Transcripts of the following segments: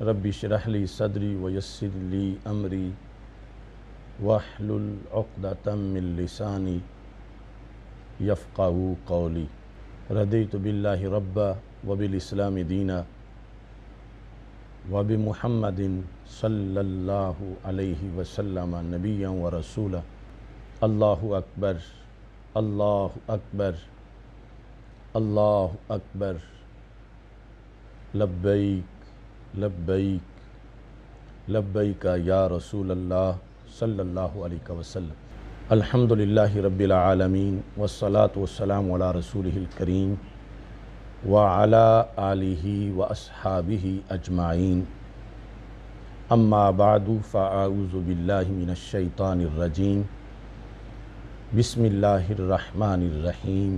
ربی اشرح لی صدری ویسر لی امری واحلل عقدۃ من لسانی یفقہوا قولی۔ رضیت باللہ ربا وبالاسلام دینا وبمحمد صلی اللہ علیہ وسلم نبیا ورسولا۔ اللہ اکبر، اللہ اکبر، اللہ اکبر، لبیک لبیک لبیک یا رسول اللہ صلی اللہ علیہ وسلم۔ الحمدللہ رب العالمین والصلاة والسلام علی رسولہ الکریم وعلی آلہ واصحابہ اجمعین، اما بعد فاعوذ باللہ من الشیطان الرجیم، بسم اللہ الرحمن الرحیم۔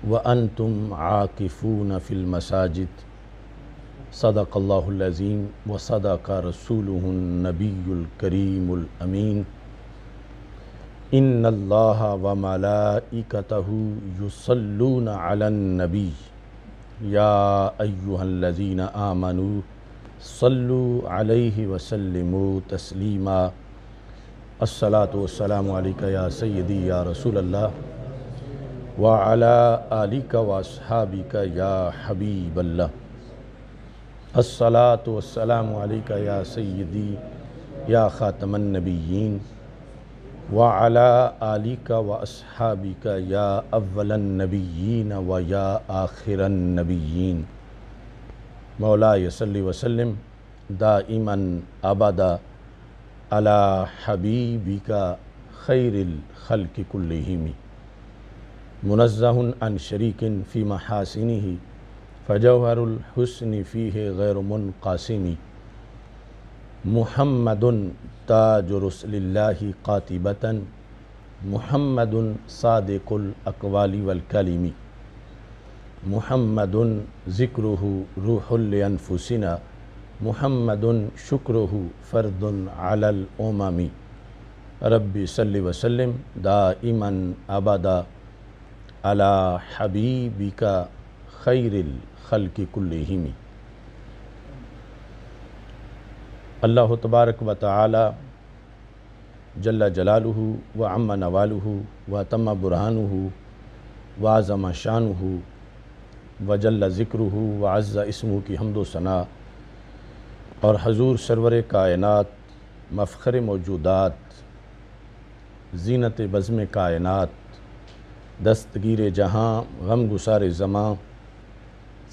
وَأَنْتُمْ عَاكِفُونَ فِي الْمَسَاجِدِ صدق اللہ العظیم وصدق رسولہ النبی الکریم الامین۔ ان اللہ وملائکتہ یصلون علی النبی یا ایہا الذین آمنوا صلوا علیہ وسلموا تسلیما۔ الصلاۃ والسلام علیک یا سیدی یا رسول اللہ وعلی آلک واصحابک یا حبیب اللہ۔ الصلاۃ والسلام علیک یا سیدی یا خاتم النبیین وعلی آلک واصحابک یا اول النبیین و یا آخر النبیین۔ مولاي صلی وسلم دائما ابدا علی حبیبک خیر الخلق کلہم، منزہ عن شریک فی محاسنہ فجوہر الحسن فیہ غیر منقسم۔ محمد تاج رسل اللہ قاطبۃ، محمد صادق الاقوال والکلم، محمد ذکرہ روح لانفسنا، محمد شکرہ فرد علی الامم۔ رب صلی وسلم دائما ابدا علی حبیبک خیر الخلق کلہم۔ اللہ تبارک و تعالی جل جلالہ وعم نوالہ وتم برہانہ وعظم شانہ وجل ذکرہ وعز اسمہ کی حمد و ثنا، اور حضور سرور کائنات مفخر موجودات زینت بزم کائنات دستگیر جہاں غم گسار زماں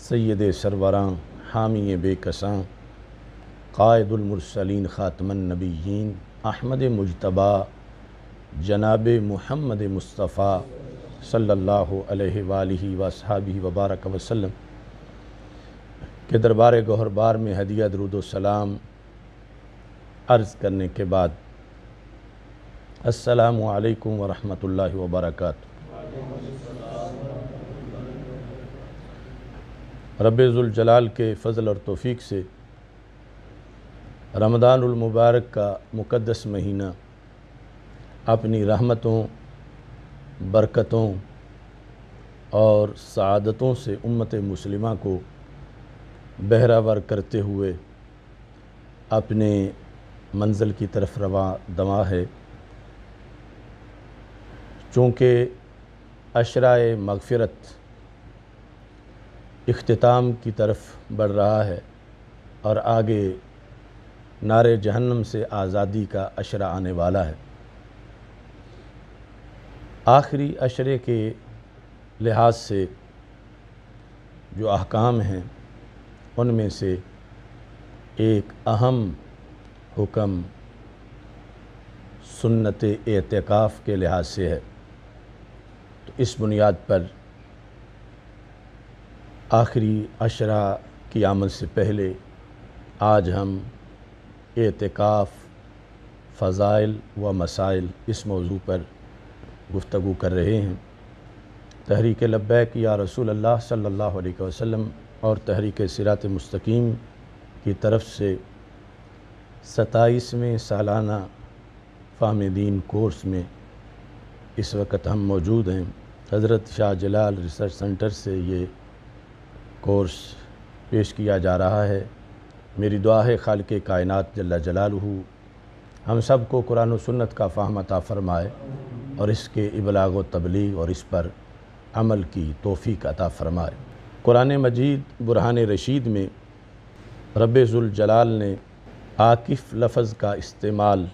سید سروراں حامی بے کساں قائد المرسلین خاتم النبیین احمد مجتبیٰ جناب محمد مصطفیٰ صلی اللہ علیہ وآلہ واصحابہ وبارک وسلم کے دربار گوہر بار میں ہدیہ درود و سلام عرض کرنے کے بعد السلام علیکم ورحمۃ اللہ وبرکاتہ۔ رب ذوالجلال کے فضل اور توفیق سے رمضان المبارک کا مقدس مہینہ اپنی رحمتوں، برکتوں اور سعادتوں سے امت مسلمہ کو بہرہور کرتے ہوئے اپنے منزل کی طرف رواں دواں ہے۔ چونکہ عشرۂ مغفرت اختتام کی طرف بڑھ رہا ہے اور آگے نار جہنم سے آزادی کا عشرہ آنے والا ہے۔ آخری عشرے کے لحاظ سے جو احکام ہیں ان میں سے ایک اہم حکم سنت اعتکاف کے لحاظ سے ہے، تو اس بنیاد پر آخری عشرہ کی آمد سے پہلے آج ہم اعتکاف، فضائل و مسائل اس موضوع پر گفتگو کر رہے ہیں۔ تحریک لبیک یا رسول اللہ صلی اللہ علیہ وسلم اور تحریک صراط مستقیم کی طرف سے 27ویں سالانہ فہم دین کورس میں اس وقت ہم موجود ہیں۔ حضرت شاہ جلال ریسرچ سینٹر سے یہ کورس پیش کیا جا رہا ہے۔ میری دعا ہے خالق کائنات جل جلالہ ہم سب کو قرآن و سنت کا فہم عطا فرمائے اور اس کے ابلاغ و تبلیغ اور اس پر عمل کی توفیق عطا فرمائے۔ قرآن مجید برہان رشید میں رب ذوالجلال نے عاکف لفظ کا استعمال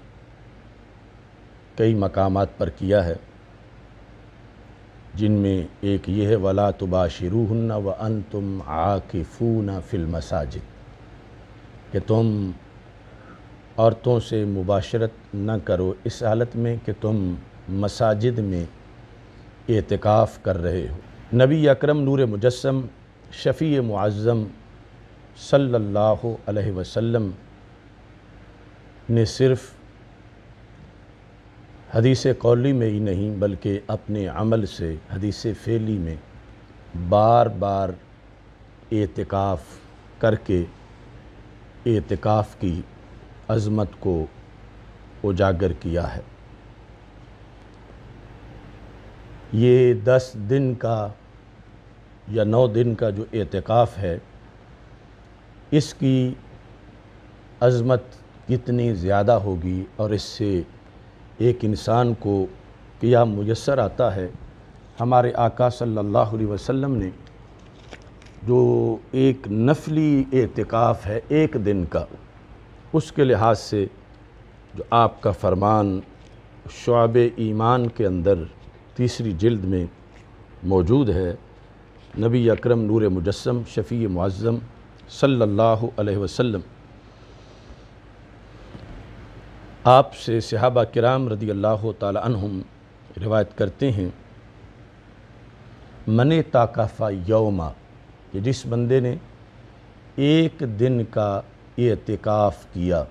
کئی مقامات پر کیا ہے، جن میں ایک یہ ہے وَلَا تُبَاشِرُوهُنَّ وَأَنْتُمْ عَاكِفُونَ فِي الْمَسَاجِدِ، کہ تم عورتوں سے مباشرت نہ کرو اس حالت میں کہ تم مساجد میں اعتکاف کر رہے ہو۔ نبی اکرم نور مجسم شفیع معظم صلی اللہ علیہ وسلم نے صرف حدیث قولی میں ہی نہیں بلکہ اپنے عمل سے حدیث فعلی میں بار بار اعتکاف کر کے اعتکاف کی عظمت کو اجاگر کیا ہے۔ یہ 10 دن کا یا 9 دن کا جو اعتکاف ہے، اس کی عظمت کتنی زیادہ ہوگی اور اس سے ایک انسان کو کیا میسر آتا ہے۔ ہمارے آقا صلی اللہ علیہ وسلم نے جو ایک نفلی اعتکاف ہے 1 دن کا، اس کے لحاظ سے جو آپ کا فرمان شعب ایمان کے اندر 3 جلد میں موجود ہے، نبی اکرم نور مجسم شفیع معظم صلی اللہ علیہ وسلم آپ سے صحابہ کرام رضی اللہ تعالی عنہم روایت کرتے ہیں، من اعتکف یوما، کہ جس بندے نے 1 دن کا اعتکاف کیا،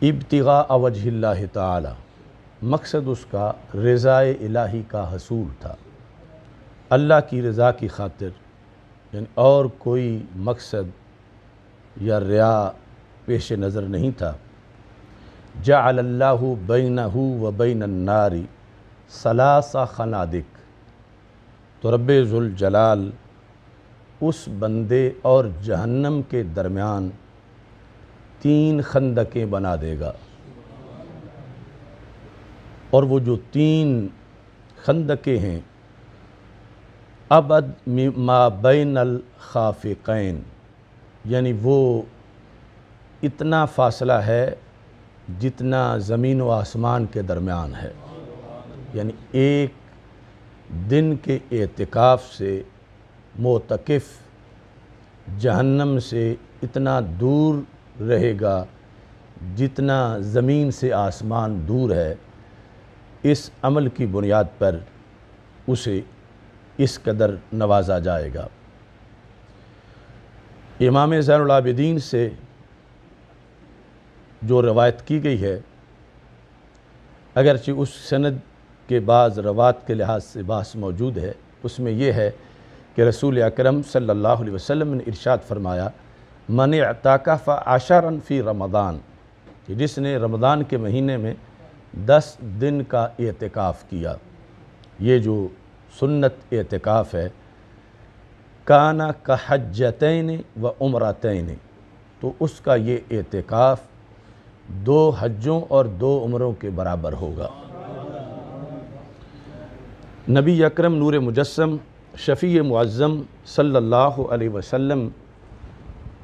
ابتغاء وجہ اللہ تعالی، مقصد اس کا رضا الہی کا حصول تھا، اللہ کی رضا کی خاطر، یعنی اور کوئی مقصد یا ریا پیش نظر نہیں تھا، جعل اللہ بینہ و بین النار 3 خنادق، تو رب ذوالجلال اس بندے اور جہنم کے درمیان 3 خندقیں بنا دے گا، اور وہ جو 3 خندقیں ہیں ابعد ما بین الخافقین، یعنی وہ اتنا فاصلہ ہے جتنا زمین و آسمان کے درمیان ہے، یعنی 1 دن کے اعتکاف سے معتکف جہنم سے اتنا دور رہے گا جتنا زمین سے آسمان دور ہے۔ اس عمل کی بنیاد پر اسے اس قدر نوازا جائے گا۔ امام زین العابدین سے جو روایت کی گئی ہے، اگرچہ اس سند کے بعض روایت کے لحاظ سے بحث موجود ہے، اس میں یہ ہے کہ رسول اکرم صلی اللہ علیہ وسلم نے ارشاد فرمایا، من اعتکف 10 فی رمضان، کہ جس نے رمضان کے مہینے میں 10 دن کا اعتکاف کیا، یہ جو سنت اعتکاف ہے، کان کحجتین و عمرتین، تو اس کا یہ اعتکاف 2 حجوں اور 2 عمروں کے برابر ہوگا۔ نبی اکرم نور مجسم شفیع معظم صلی اللہ علیہ وسلم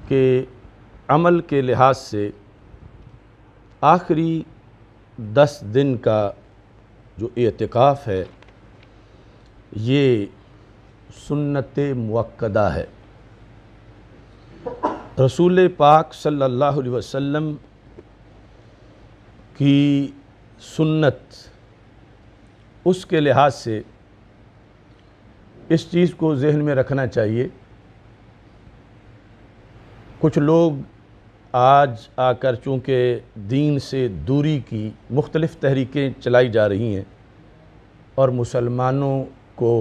کے عمل کے لحاظ سے آخری 10 دن کا جو اعتکاف ہے، یہ سنت مؤکدہ ہے۔ رسول پاک صلی اللہ علیہ وسلم کی سنت، اس کے لحاظ سے اس چیز کو ذہن میں رکھنا چاہیے۔ کچھ لوگ آج آ کر چونکہ دین سے دوری کی مختلف تحریکیں چلائی جا رہی ہیں اور مسلمانوں کو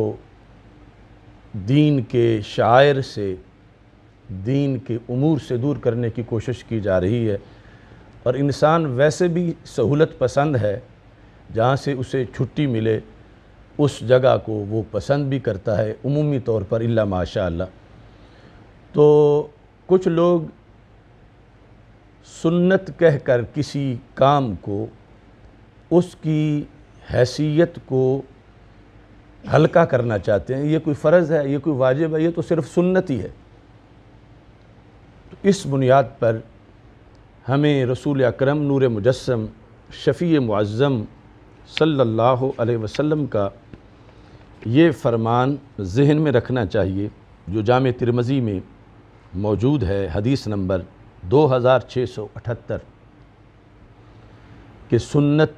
دین کے شعائر سے، دین کے امور سے دور کرنے کی کوشش کی جا رہی ہے، اور انسان ویسے بھی سہولت پسند ہے، جہاں سے اسے چھٹی ملے اس جگہ کو وہ پسند بھی کرتا ہے عمومی طور پر، الا ماشاء اللہ۔ تو کچھ لوگ سنت کہہ کر کسی کام کو، اس کی حیثیت کو ہلکا کرنا چاہتے ہیں، یہ کوئی فرض ہے، یہ کوئی واجب ہے، یہ تو صرف سنت ہی ہے۔ تو اس بنیاد پر ہمیں رسول اکرم نور مجسم شفیع معظم صلی اللہ علیہ وسلم کا یہ فرمان ذہن میں رکھنا چاہیے، جو جامع ترمذی میں موجود ہے، حدیث نمبر 2678، کہ سنت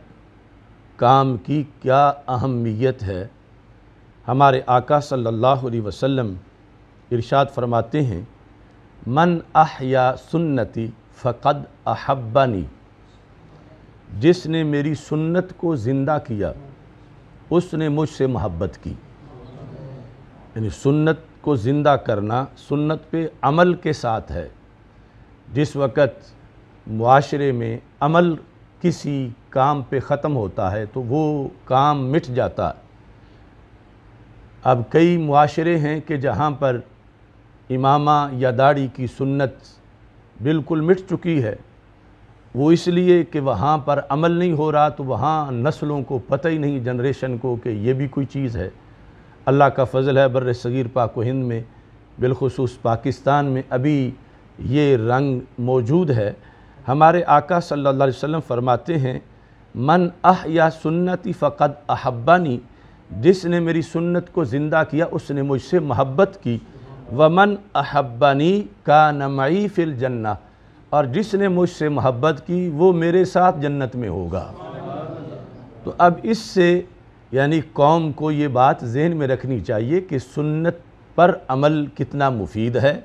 کام کی کیا اہمیت ہے۔ ہمارے آقا صلی اللہ علیہ وسلم ارشاد فرماتے ہیں، من احیا سنتی فقد احبنی، جس نے میری سنت کو زندہ کیا اس نے مجھ سے محبت کی۔ یعنی سنت کو زندہ کرنا سنت پہ عمل کے ساتھ ہے۔ جس وقت معاشرے میں عمل کسی کام پہ ختم ہوتا ہے تو وہ کام مٹ جاتا ہے۔ اب کئی معاشرے ہیں کہ جہاں پر امامہ یا داڑھی کی سنت بالکل مٹ چکی ہے، وہ اس لیے کہ وہاں پر عمل نہیں ہو رہا، تو وہاں نسلوں کو پتہ ہی نہیں، جنریشن کو، کہ یہ بھی کوئی چیز ہے۔ اللہ کا فضل ہے، بر صغیر پاک و ہند میں بالخصوص پاکستان میں ابھی یہ رنگ موجود ہے۔ ہمارے آقا صلی اللہ علیہ وسلم فرماتے ہیں، من احیا سنتی فقد احبنی، جس نے میری سنت کو زندہ کیا اس نے مجھ سے محبت کی۔ ومن احبنی کان معی فی الجنہ، اور جس نے مجھ سے محبت کی وہ میرے ساتھ جنت میں ہوگا۔ تو اب اس سے یعنی قوم کو یہ بات ذہن میں رکھنی چاہیے کہ سنت پر عمل کتنا مفید ہے،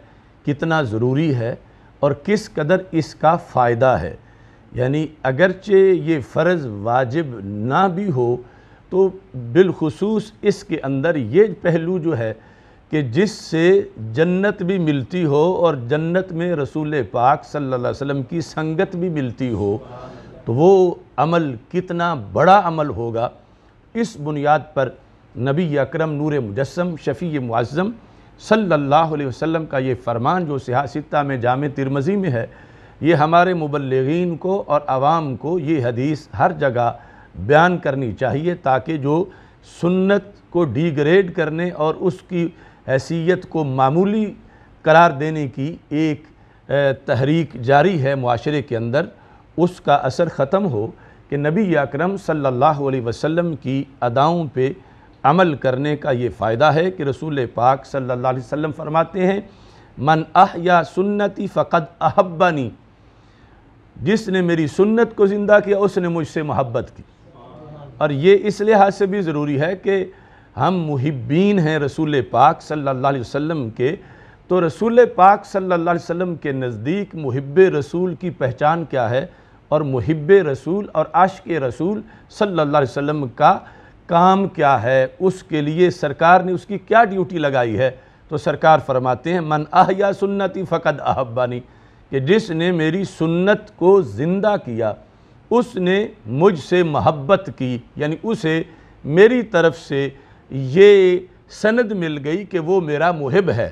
کتنا ضروری ہے، اور کس قدر اس کا فائدہ ہے۔ یعنی اگرچہ یہ فرض واجب نہ بھی ہو تو بالخصوص اس کے اندر یہ پہلو جو ہے کہ جس سے جنت بھی ملتی ہو اور جنت میں رسول پاک صلی اللہ علیہ وسلم کی سنگت بھی ملتی ہو، تو وہ عمل کتنا بڑا عمل ہوگا۔ اس بنیاد پر نبی اکرم نور مجسم شفیع معظم صلی اللہ علیہ وسلم کا یہ فرمان جو صحاح ستہ میں جامع ترمذی میں ہے، یہ ہمارے مبلغین کو اور عوام کو یہ حدیث ہر جگہ بیان کرنی چاہیے، تاکہ جو سنت کو ڈی گریڈ کرنے اور اس کی حیثیت کو معمولی قرار دینے کی ایک تحریک جاری ہے معاشرے کے اندر، اس کا اثر ختم ہو، کہ نبی اکرم صلی اللہ علیہ وسلم کی اداؤں پہ عمل کرنے کا یہ فائدہ ہے کہ رسول پاک صلی اللہ علیہ وسلم فرماتے ہیں، من احیا سنتی فقد احبنی، جس نے میری سنت کو زندہ کیا اس نے مجھ سے محبت کی۔ اور یہ اس لحاظ سے بھی ضروری ہے کہ ہم محبین ہیں رسول پاک صلی اللہ علیہ وسلم کے، تو رسول پاک صلی اللہ علیہ وسلم کے نزدیک محب رسول کی پہچان کیا ہے، اور محب رسول اور عاشق رسول صلی اللہ علیہ وسلم کا کام کیا ہے، اس کے لیے سرکار نے اس کی کیا ڈیوٹی لگائی ہے۔ تو سرکار فرماتے ہیں، من احیا سنتی فقد احبنی، کہ جس نے میری سنت کو زندہ کیا اس نے مجھ سے محبت کی، یعنی اسے میری طرف سے یہ سند مل گئی کہ وہ میرا محب ہے۔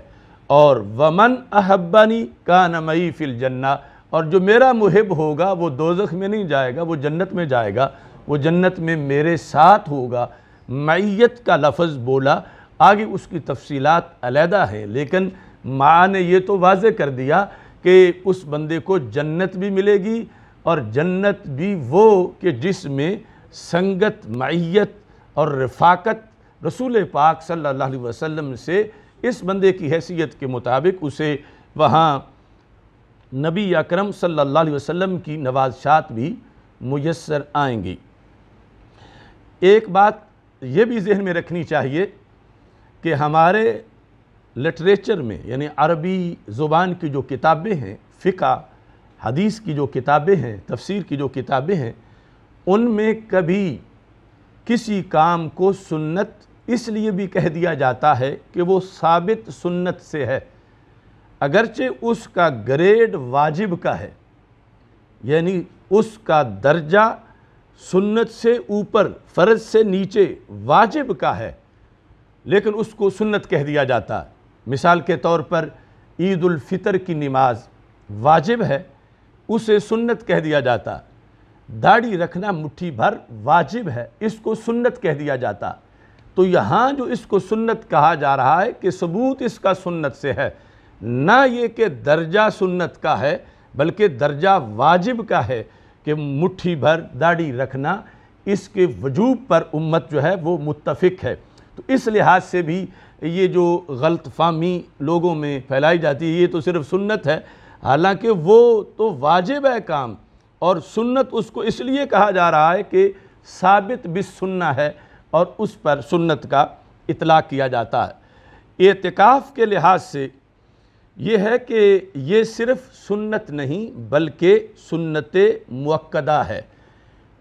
اور ومن احبنی کان معی فی الجنہ، اور جو میرا محب ہوگا وہ دوزخ میں نہیں جائے گا، وہ جنت میں جائے گا، وہ جنت میں میرے ساتھ ہوگا۔ معیت کا لفظ بولا، آگے اس کی تفصیلات علیحدہ ہیں، لیکن ماں نے یہ تو واضح کر دیا کہ اس بندے کو جنت بھی ملے گی، اور جنت بھی وہ کہ جس میں سنگت، معیت اور رفاقت رسول پاک صلی اللہ علیہ وسلم سے اس بندے کی حیثیت کے مطابق اسے وہاں نبی اکرم صلی اللہ علیہ وسلم کی نوازشات بھی میسر آئیں گی۔ ایک بات یہ بھی ذہن میں رکھنی چاہیے کہ ہمارے لٹریچر میں، یعنی عربی زبان کی جو کتابیں ہیں، فقہ حدیث کی جو کتابیں ہیں، تفسیر کی جو کتابیں ہیں، ان میں کبھی کسی کام کو سنت اس لیے بھی کہہ دیا جاتا ہے کہ وہ ثابت سنت سے ہے، اگرچہ اس کا گریڈ واجب کا ہے، یعنی اس کا درجہ سنت سے اوپر، فرض سے نیچے واجب کا ہے، لیکن اس کو سنت کہہ دیا جاتا ہے۔ مثال کے طور پر عید الفطر کی نماز واجب ہے اسے سنت کہہ دیا جاتا، داڑھی رکھنا مٹھی بھر واجب ہے اس کو سنت کہہ دیا جاتا۔ تو یہاں جو اس کو سنت کہا جا رہا ہے کہ ثبوت اس کا سنت سے ہے، نہ یہ کہ درجہ سنت کا ہے بلکہ درجہ واجب کا ہے کہ مٹھی بھر داڑھی رکھنا اس کے وجوب پر امت جو ہے وہ متفق ہے۔ تو اس لحاظ سے بھی یہ جو غلط فہمی لوگوں میں پھیلائی جاتی ہے یہ تو صرف سنت ہے، حالانکہ وہ تو واجب ہے کام، اور سنت اس کو اس لیے کہا جا رہا ہے کہ ثابت بالسنہ ہے اور اس پر سنت کا اطلاق کیا جاتا ہے۔ اعتکاف کے لحاظ سے یہ ہے کہ یہ صرف سنت نہیں بلکہ سنت مؤکدہ ہے۔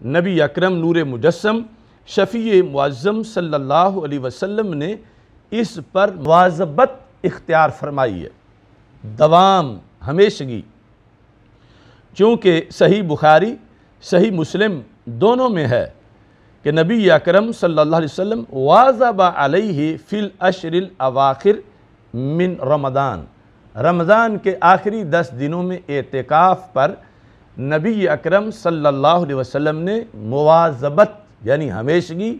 نبی اکرم نور مجسم شفیع معظم صلی اللہ علیہ وسلم نے اس پر مواظبت اختیار فرمائی ہے، دوام، ہمیشگی، چونکہ صحیح بخاری صحیح مسلم دونوں میں ہے کہ نبی اکرم صلی اللہ علیہ وسلم واظب علیہ فی الاشر الاواخر من رمضان، رمضان کے آخری 10 دنوں میں اعتکاف پر نبی اکرم صلی اللہ علیہ وسلم نے مواظبت یعنی ہمیشگی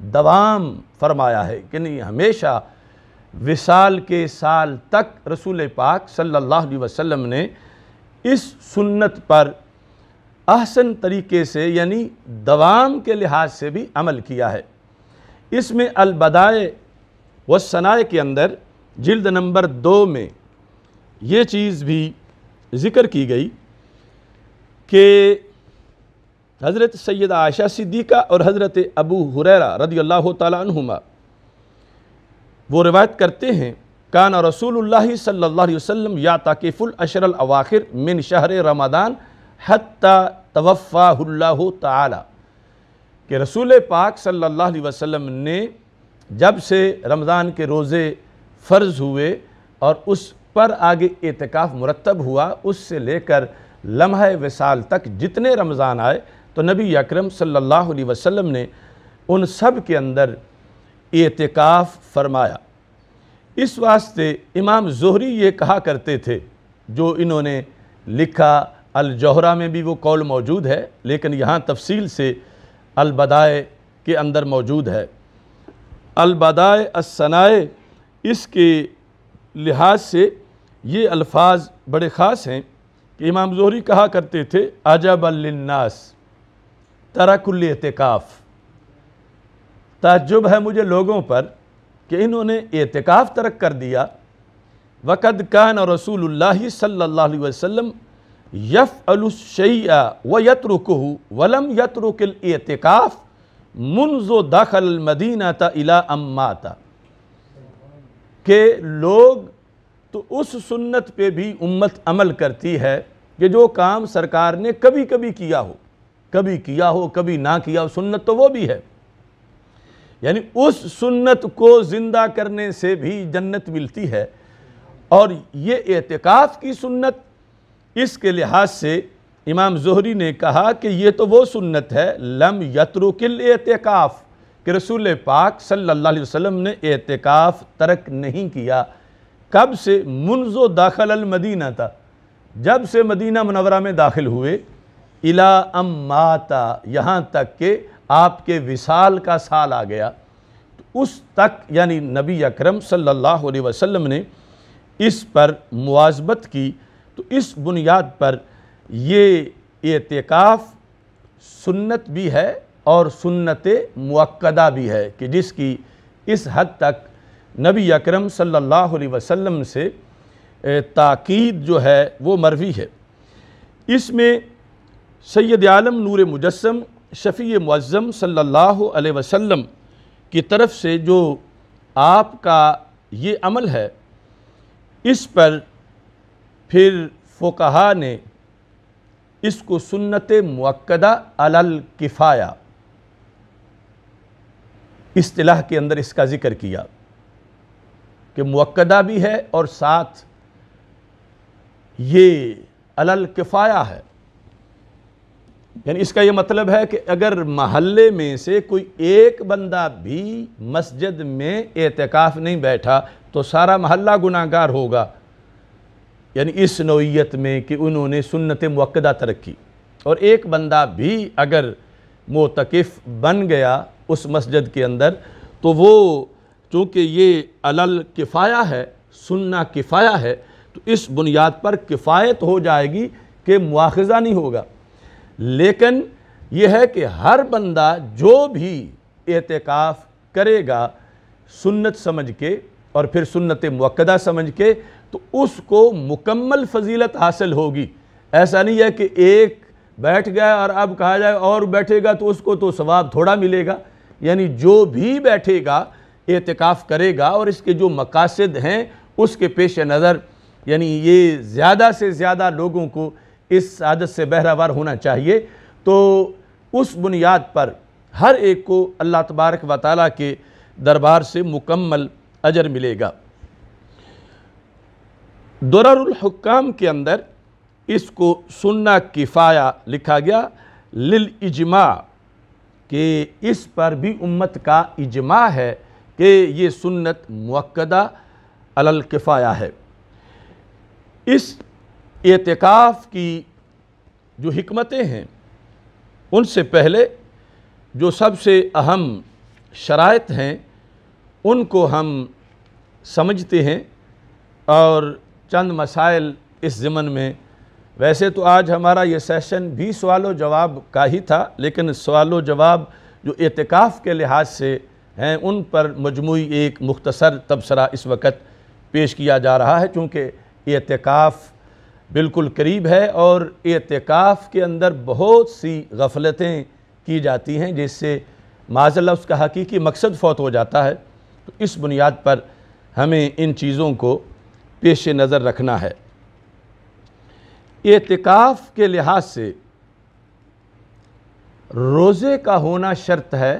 دوام فرمایا ہے کہ نہیں، ہمیشہ وصال کے سال تک رسول پاک صلی اللہ علیہ وسلم نے اس سنت پر احسن طریقے سے یعنی دوام کے لحاظ سے بھی عمل کیا ہے۔ اس میں البدائع والثناء کے اندر جلد نمبر 2 میں یہ چیز بھی ذکر کی گئی کہ حضرت سیدہ عائشہ صدیقہ اور حضرت ابو ہریرہ رضی اللہ تعالی عنہما وہ روایت کرتے ہیں کان رسول اللہ صلی اللہ علیہ وسلم یعتکف الاشر الاواخر من شہر رمضان حتی توفاہ اللہ تعالی، کہ رسول پاک صلی اللہ علیہ وسلم نے جب سے رمضان کے روزے فرض ہوئے اور اس پر آگے اعتکاف مرتب ہوا، اس سے لے کر لمحہ وصال تک جتنے رمضان آئے تو نبی اکرم صلی اللہ علیہ وسلم نے ان سب کے اندر اعتکاف فرمایا۔ اس واسطے امام زہری یہ کہا کرتے تھے، جو انہوں نے لکھا الجوہرہ میں بھی وہ قول موجود ہے لیکن یہاں تفصیل سے البدائع کے اندر موجود ہے۔ البدائع الثناء اس کے لحاظ سے یہ الفاظ بڑے خاص ہیں کہ امام زہری کہا کرتے تھے عجبا للناس ترک الاعتکاف، تعجب ہے مجھے لوگوں پر کہ انہوں نے اعتکاف ترک کر دیا۔ وقد کان رسول اللہ صلی اللہ علیہ وسلم یفعل الشیء ویترکہ ولم یترک الاعتکاف منذ دخل المدینہ الی ان مات، کہ لوگ تو اس سنت پہ بھی امت عمل کرتی ہے کہ جو کام سرکار نے کبھی کبھی کیا ہو کبھی نہ کیا ہو، سنت تو وہ بھی ہے، یعنی اس سنت کو زندہ کرنے سے بھی جنت ملتی ہے۔ اور یہ اعتکاف کی سنت اس کے لحاظ سے امام زہری نے کہا کہ یہ تو وہ سنت ہے لم یترک الاعتکاف، کہ رسول پاک صلی اللہ علیہ وسلم نے اعتکاف ترک نہیں کیا۔ کب سے؟ منذ داخل المدینہ تھا، جب سے مدینہ منورہ میں داخل ہوئے، الی ان مات، یہاں تک کہ آپ کے وصال کا سال آ گیا، تو اس تک یعنی نبی اکرم صلی اللہ علیہ وسلم نے اس پر مواظبت کی۔ تو اس بنیاد پر یہ اعتکاف سنت بھی ہے اور سنت مؤکدہ بھی ہے کہ جس کی اس حد تک نبی اکرم صلی اللہ علیہ وسلم سے تاکید جو ہے وہ مروی ہے۔ اس میں سید عالم نور مجسم شفیع معظم صلی اللہ علیہ وسلم کی طرف سے جو آپ کا یہ عمل ہے، اس پر پھر فقہا نے اس کو سنت مؤکدہ علی الکفایہ اصطلاح کے اندر اس کا ذکر کیا کہ مؤکدہ بھی ہے اور ساتھ یہ علی الکفایہ ہے، یعنی اس کا یہ مطلب ہے کہ اگر محلے میں سے کوئی ایک بندہ بھی مسجد میں اعتکاف نہیں بیٹھا تو سارا محلہ گناہگار ہوگا، یعنی اس نوعیت میں کہ انہوں نے سنت مؤکدہ ترک کی، اور ایک بندہ بھی اگر معتکف بن گیا اس مسجد کے اندر تو وہ چونکہ یہ علل کفایہ ہے، سنہ کفایہ ہے، تو اس بنیاد پر کفایت ہو جائے گی کہ مواخذہ نہیں ہوگا۔ لیکن یہ ہے کہ ہر بندہ جو بھی اعتکاف کرے گا سنت سمجھ کے اور پھر سنت مؤکدہ سمجھ کے تو اس کو مکمل فضیلت حاصل ہوگی۔ ایسا نہیں ہے کہ ایک بیٹھ گیا اور اب کہا جائے اور بیٹھے گا تو اس کو تو ثواب تھوڑا ملے گا، یعنی جو بھی بیٹھے گا اعتکاف کرے گا اور اس کے جو مقاصد ہیں اس کے پیش نظر یعنی یہ زیادہ سے زیادہ لوگوں کو اس عادت سے بہرہوار ہونا چاہیے، تو اس بنیاد پر ہر ایک کو اللہ تبارک و تعالیٰ کے دربار سے مکمل اجر ملے گا۔ درر الحکام کے اندر اس کو سنہ کفایہ لکھا گیا للاجماع، کہ اس پر بھی امت کا اجماع ہے کہ یہ سنت مؤکدہ علی الکفایہ ہے۔ اس اعتکاف کی جو حکمتیں ہیں ان سے پہلے جو سب سے اہم شرائط ہیں ان کو ہم سمجھتے ہیں، اور چند مسائل اس ضمن میں۔ ویسے تو آج ہمارا یہ سیشن بھی سوال و جواب کا ہی تھا، لیکن سوال و جواب جو اعتکاف کے لحاظ سے ہیں ان پر مجموعی ایک مختصر تبصرہ اس وقت پیش کیا جا رہا ہے، چونکہ اعتکاف بالکل قریب ہے اور اعتکاف کے اندر بہت سی غفلتیں کی جاتی ہیں جس سے معاذ اللہ اس کا حقیقی مقصد فوت ہو جاتا ہے، تو اس بنیاد پر ہمیں ان چیزوں کو پیش نظر رکھنا ہے۔ اعتکاف کے لحاظ سے روزے کا ہونا شرط ہے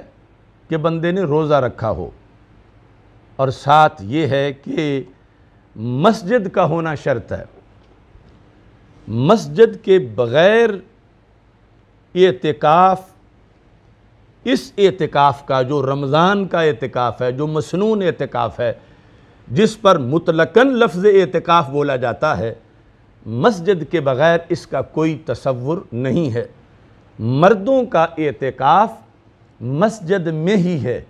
کہ بندے نے روزہ رکھا ہو، اور ساتھ یہ ہے کہ مسجد کا ہونا شرط ہے۔ مسجد کے بغیر اعتکاف، اس اعتکاف کا جو رمضان کا اعتکاف ہے، جو مسنون اعتکاف ہے، جس پر مطلقاً لفظ اعتکاف بولا جاتا ہے، مسجد کے بغیر اس کا کوئی تصور نہیں ہے۔ مردوں کا اعتکاف مسجد میں ہی ہے،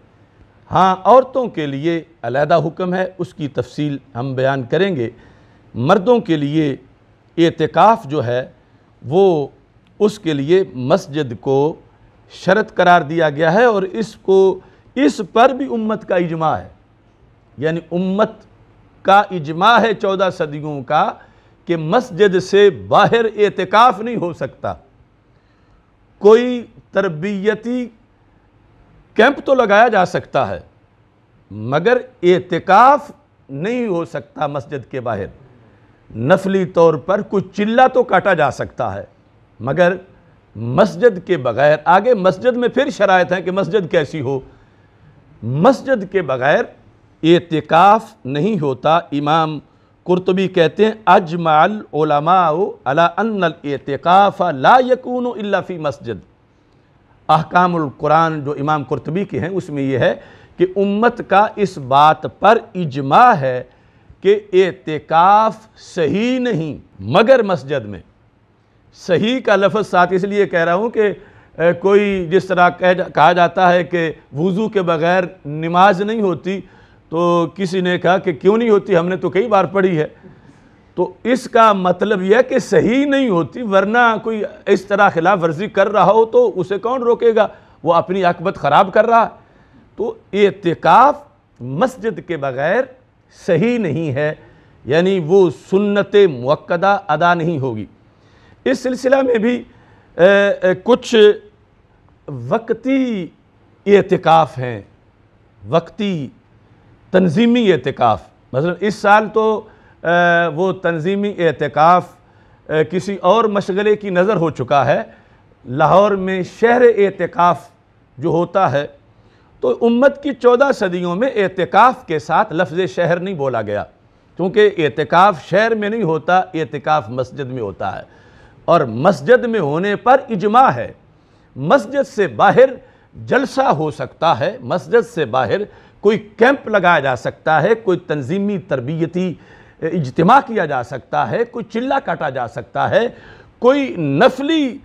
ہاں عورتوں کے لیے علیحدہ حکم ہے، اس کی تفصیل ہم بیان کریں گے۔ مردوں کے لیے اعتکاف جو ہے وہ اس کے لیے مسجد کو شرط قرار دیا گیا ہے، اور اس پر بھی امت کا اجماع ہے، یعنی امت کا اجماع ہے 14 صدیوں کا کہ مسجد سے باہر اعتکاف نہیں ہو سکتا۔ کوئی تربیتی کیمپ تو لگایا جا سکتا ہے مگر اعتکاف نہیں ہو سکتا مسجد کے باہر۔ نفلی طور پر کچھ چلہ تو کاٹا جا سکتا ہے مگر مسجد کے بغیر، آگے مسجد میں پھر شرائط ہیں کہ مسجد کیسی ہو، مسجد کے بغیر اعتکاف نہیں ہوتا۔ امام قرطبی کہتے ہیں اجمع العلماء علی ان الاعتکاف لا یکون الا فی مسجد۔ احکام القرآن جو امام قرطبی کے ہیں اس میں یہ ہے کہ امت کا اس بات پر اجماع ہے کہ اعتکاف صحیح نہیں مگر مسجد میں۔ صحیح کا لفظ ساتھ اس لیے کہہ رہا ہوں کہ کوئی جس طرح کہا جاتا ہے کہ وضو کے بغیر نماز نہیں ہوتی، تو کسی نے کہا کہ کیوں نہیں ہوتی، ہم نے تو کئی بار پڑھی ہے، تو اس کا مطلب یہ ہے کہ صحیح نہیں ہوتی، ورنہ کوئی اس طرح خلاف ورزی کر رہا ہو تو اسے کون روکے گا، وہ اپنی عاقبت خراب کر رہا ہے۔ تو اعتکاف مسجد کے بغیر صحیح نہیں ہے، یعنی وہ سنت مؤکدہ ادا نہیں ہوگی۔ اس سلسلہ میں بھی کچھ وقتی اعتکاف ہیں، وقتی تنظیمی اعتکاف۔ مثلا اس سال تو وہ تنظیمی اعتکاف کسی اور مشغلے کی نظر ہو چکا ہے۔ لاہور میں شہر اعتکاف جو ہوتا ہے، تو امت کی 14 صدیوں میں اعتکاف کے ساتھ لفظ شہر نہیں بولا گیا، کیونکہ اعتکاف شہر میں نہیں ہوتا، اعتکاف مسجد میں ہوتا ہے، اور مسجد میں ہونے پر اجماع ہے۔ مسجد سے باہر جلسہ ہو سکتا ہے، مسجد سے باہر کوئی کیمپ لگایا جا سکتا ہے، کوئی تنظیمی تربیتی اجتماع کیا جا سکتا ہے، کوئی چلہ کاٹا جا سکتا ہے، کوئی نفلی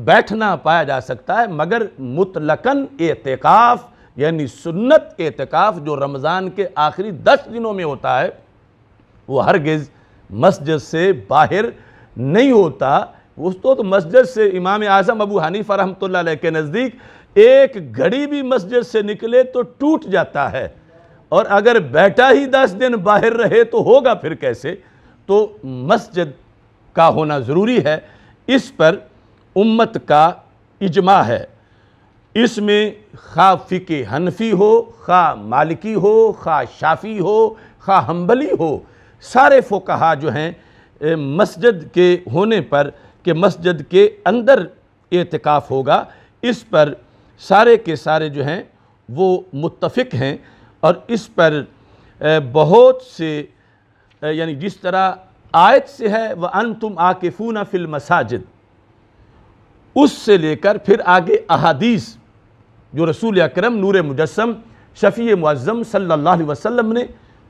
بیٹھنا پایا جا سکتا ہے، مگر مطلقاً اعتکاف یعنی سنت اعتکاف جو رمضان کے آخری 10 دنوں میں ہوتا ہے وہ ہرگز مسجد سے باہر نہیں ہوتا۔ اس تو مسجد سے امام اعظم ابو حنیفہ رحمۃ اللہ علیہ کے نزدیک ایک گھڑی بھی مسجد سے نکلے تو ٹوٹ جاتا ہے، اور اگر بیٹا ہی 10 دن باہر رہے تو ہوگا پھر کیسے؟ تو مسجد کا ہونا ضروری ہے، اس پر امت کا اجماع ہے۔ اس میں خواہ فقہ حنفی ہو، خواہ مالکی ہو، خواہ شافعی ہو، خواہ حنبلی ہو، سارے فقہا جو ہیں مسجد کے ہونے پر کہ مسجد کے اندر اعتکاف ہوگا، اس پر سارے کے سارے جو ہیں وہ متفق ہیں، اور اس پر بہت سے یعنی جس طرح آیت سے ہے وَأَنْتُمْ عَاكِفُونَ فِي الْمَسَاجِدِ، اس سے لے کر پھر آگے احادیث جو رسول اکرم نور مجسم شفیع معظم صلی اللہ علیہ وسلم نے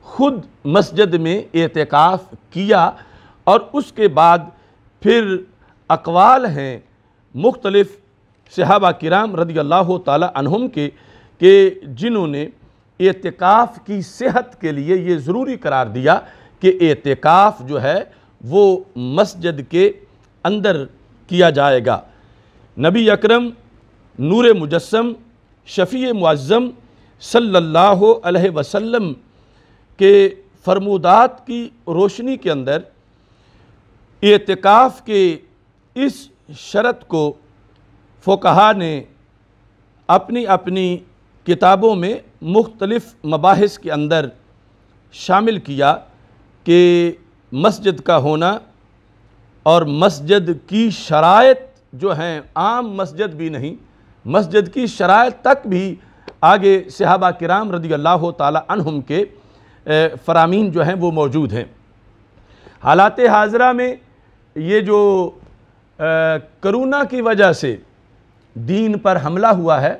خود مسجد میں اعتکاف کیا، اور اس کے بعد پھر اقوال ہیں مختلف صحابہ کرام رضی اللہ تعالی عنہم کے کہ جنہوں نے اعتکاف کی صحت کے لیے یہ ضروری قرار دیا کہ اعتکاف جو ہے وہ مسجد کے اندر کیا جائے گا۔ نبی اکرم نور مجسم شفیع معظم صلی اللہ علیہ وسلم کے فرمودات کی روشنی کے اندر اعتکاف کے اس شرط کو فقہا نے اپنی اپنی کتابوں میں مختلف مباحث کے اندر شامل کیا کہ مسجد کا ہونا اور مسجد کی شرائط جو ہیں، عام مسجد بھی نہیں، مسجد کی شرائط تک بھی آگے صحابہ کرام رضی اللہ تعالی عنہم کے فرامین جو ہیں وہ موجود ہیں۔ حالات حاضرہ میں یہ جو کرونا کی وجہ سے دین پر حملہ ہوا ہے،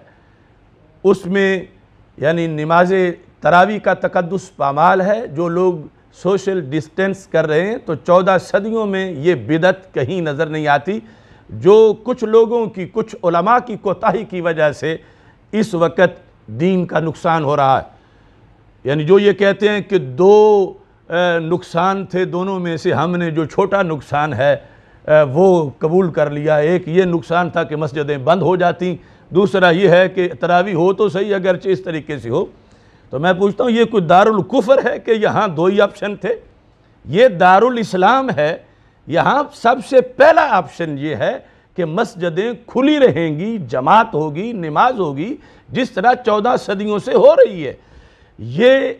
اس میں یعنی نماز تراویح کا تقدس پامال ہے، جو لوگ سوشل ڈسٹنس کر رہے ہیں، تو 14 صدیوں میں یہ بدعت کہیں نظر نہیں آتی، جو کچھ لوگوں کی، کچھ علماء کی کوتاہی کی وجہ سے اس وقت دین کا نقصان ہو رہا ہے۔ یعنی جو یہ کہتے ہیں کہ 2 نقصان تھے، دونوں میں سے ہم نے جو چھوٹا نقصان ہے وہ قبول کر لیا۔ ایک یہ نقصان تھا کہ مسجدیں بند ہو جاتی، دوسرا یہ ہے کہ تراویح ہو تو صحیح اگرچہ اس طریقے سے ہو۔ تو میں پوچھتا ہوں یہ کوئی دارالکفر ہے کہ یہاں 2 ہی آپشن تھے؟ یہ دارالاسلام ہے، یہاں سب سے پہلا آپشن یہ ہے کہ مسجدیں کھلی رہیں گی، جماعت ہوگی، نماز ہوگی، جس طرح 14 صدیوں سے ہو رہی ہے۔ یہ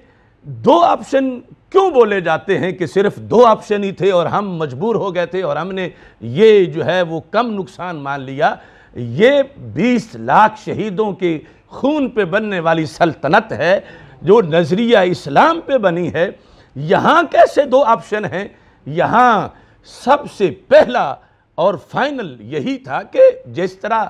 2 آپشن کیوں بولے جاتے ہیں کہ صرف 2 آپشن ہی تھے اور ہم مجبور ہو گئے تھے اور ہم نے یہ جو ہے وہ کم نقصان مان لیا؟ یہ 20 لاکھ شہیدوں کے خون پہ بننے والی سلطنت ہے جو نظریہ اسلام پہ بنی ہے۔ یہاں کیسے 2 آپشن ہیں؟ یہاں سب سے پہلا اور فائنل یہی تھا کہ جس طرح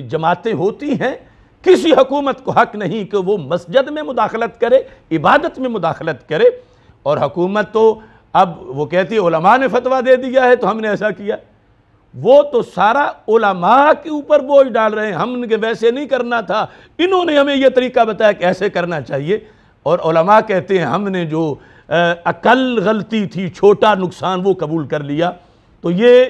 جماعتیں ہوتی ہیں، کسی حکومت کو حق نہیں کہ وہ مسجد میں مداخلت کرے، عبادت میں مداخلت کرے، اور حکومت تو اب وہ کہتی ہے علماء نے فتویٰ دے دیا ہے تو ہم نے ایسا کیا۔ وہ تو سارا علماء کے اوپر بوجھ ڈال رہے ہیں، ہم نے ویسے نہیں کرنا تھا، انہوں نے ہمیں یہ طریقہ بتایا کہ ایسے کرنا چاہیے، اور علماء کہتے ہیں ہم نے جو اقل غلطی تھی، چھوٹا نقصان، وہ قبول کر لیا۔ تو یہ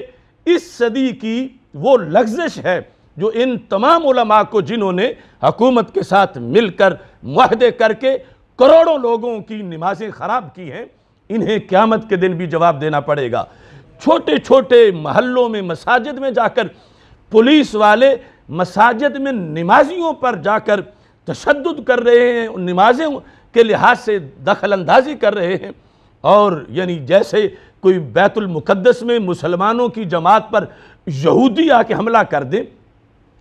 اس صدی کی وہ لغزش ہے جو ان تمام علماء کو، جنہوں نے حکومت کے ساتھ مل کر معاہدے کر کے کروڑوں لوگوں کی نمازیں خراب کی ہیں، انہیں قیامت کے دن بھی جواب دینا پڑے گا۔ چھوٹے چھوٹے محلوں میں، مساجد میں جا کر پولیس والے مساجد میں نمازیوں پر جا کر تشدد کر رہے ہیں، نمازیں کے لحاظ سے دخل اندازی کر رہے ہیں، اور یعنی جیسے کوئی بیت المقدس میں مسلمانوں کی جماعت پر یہودی آ کے حملہ کر دیں،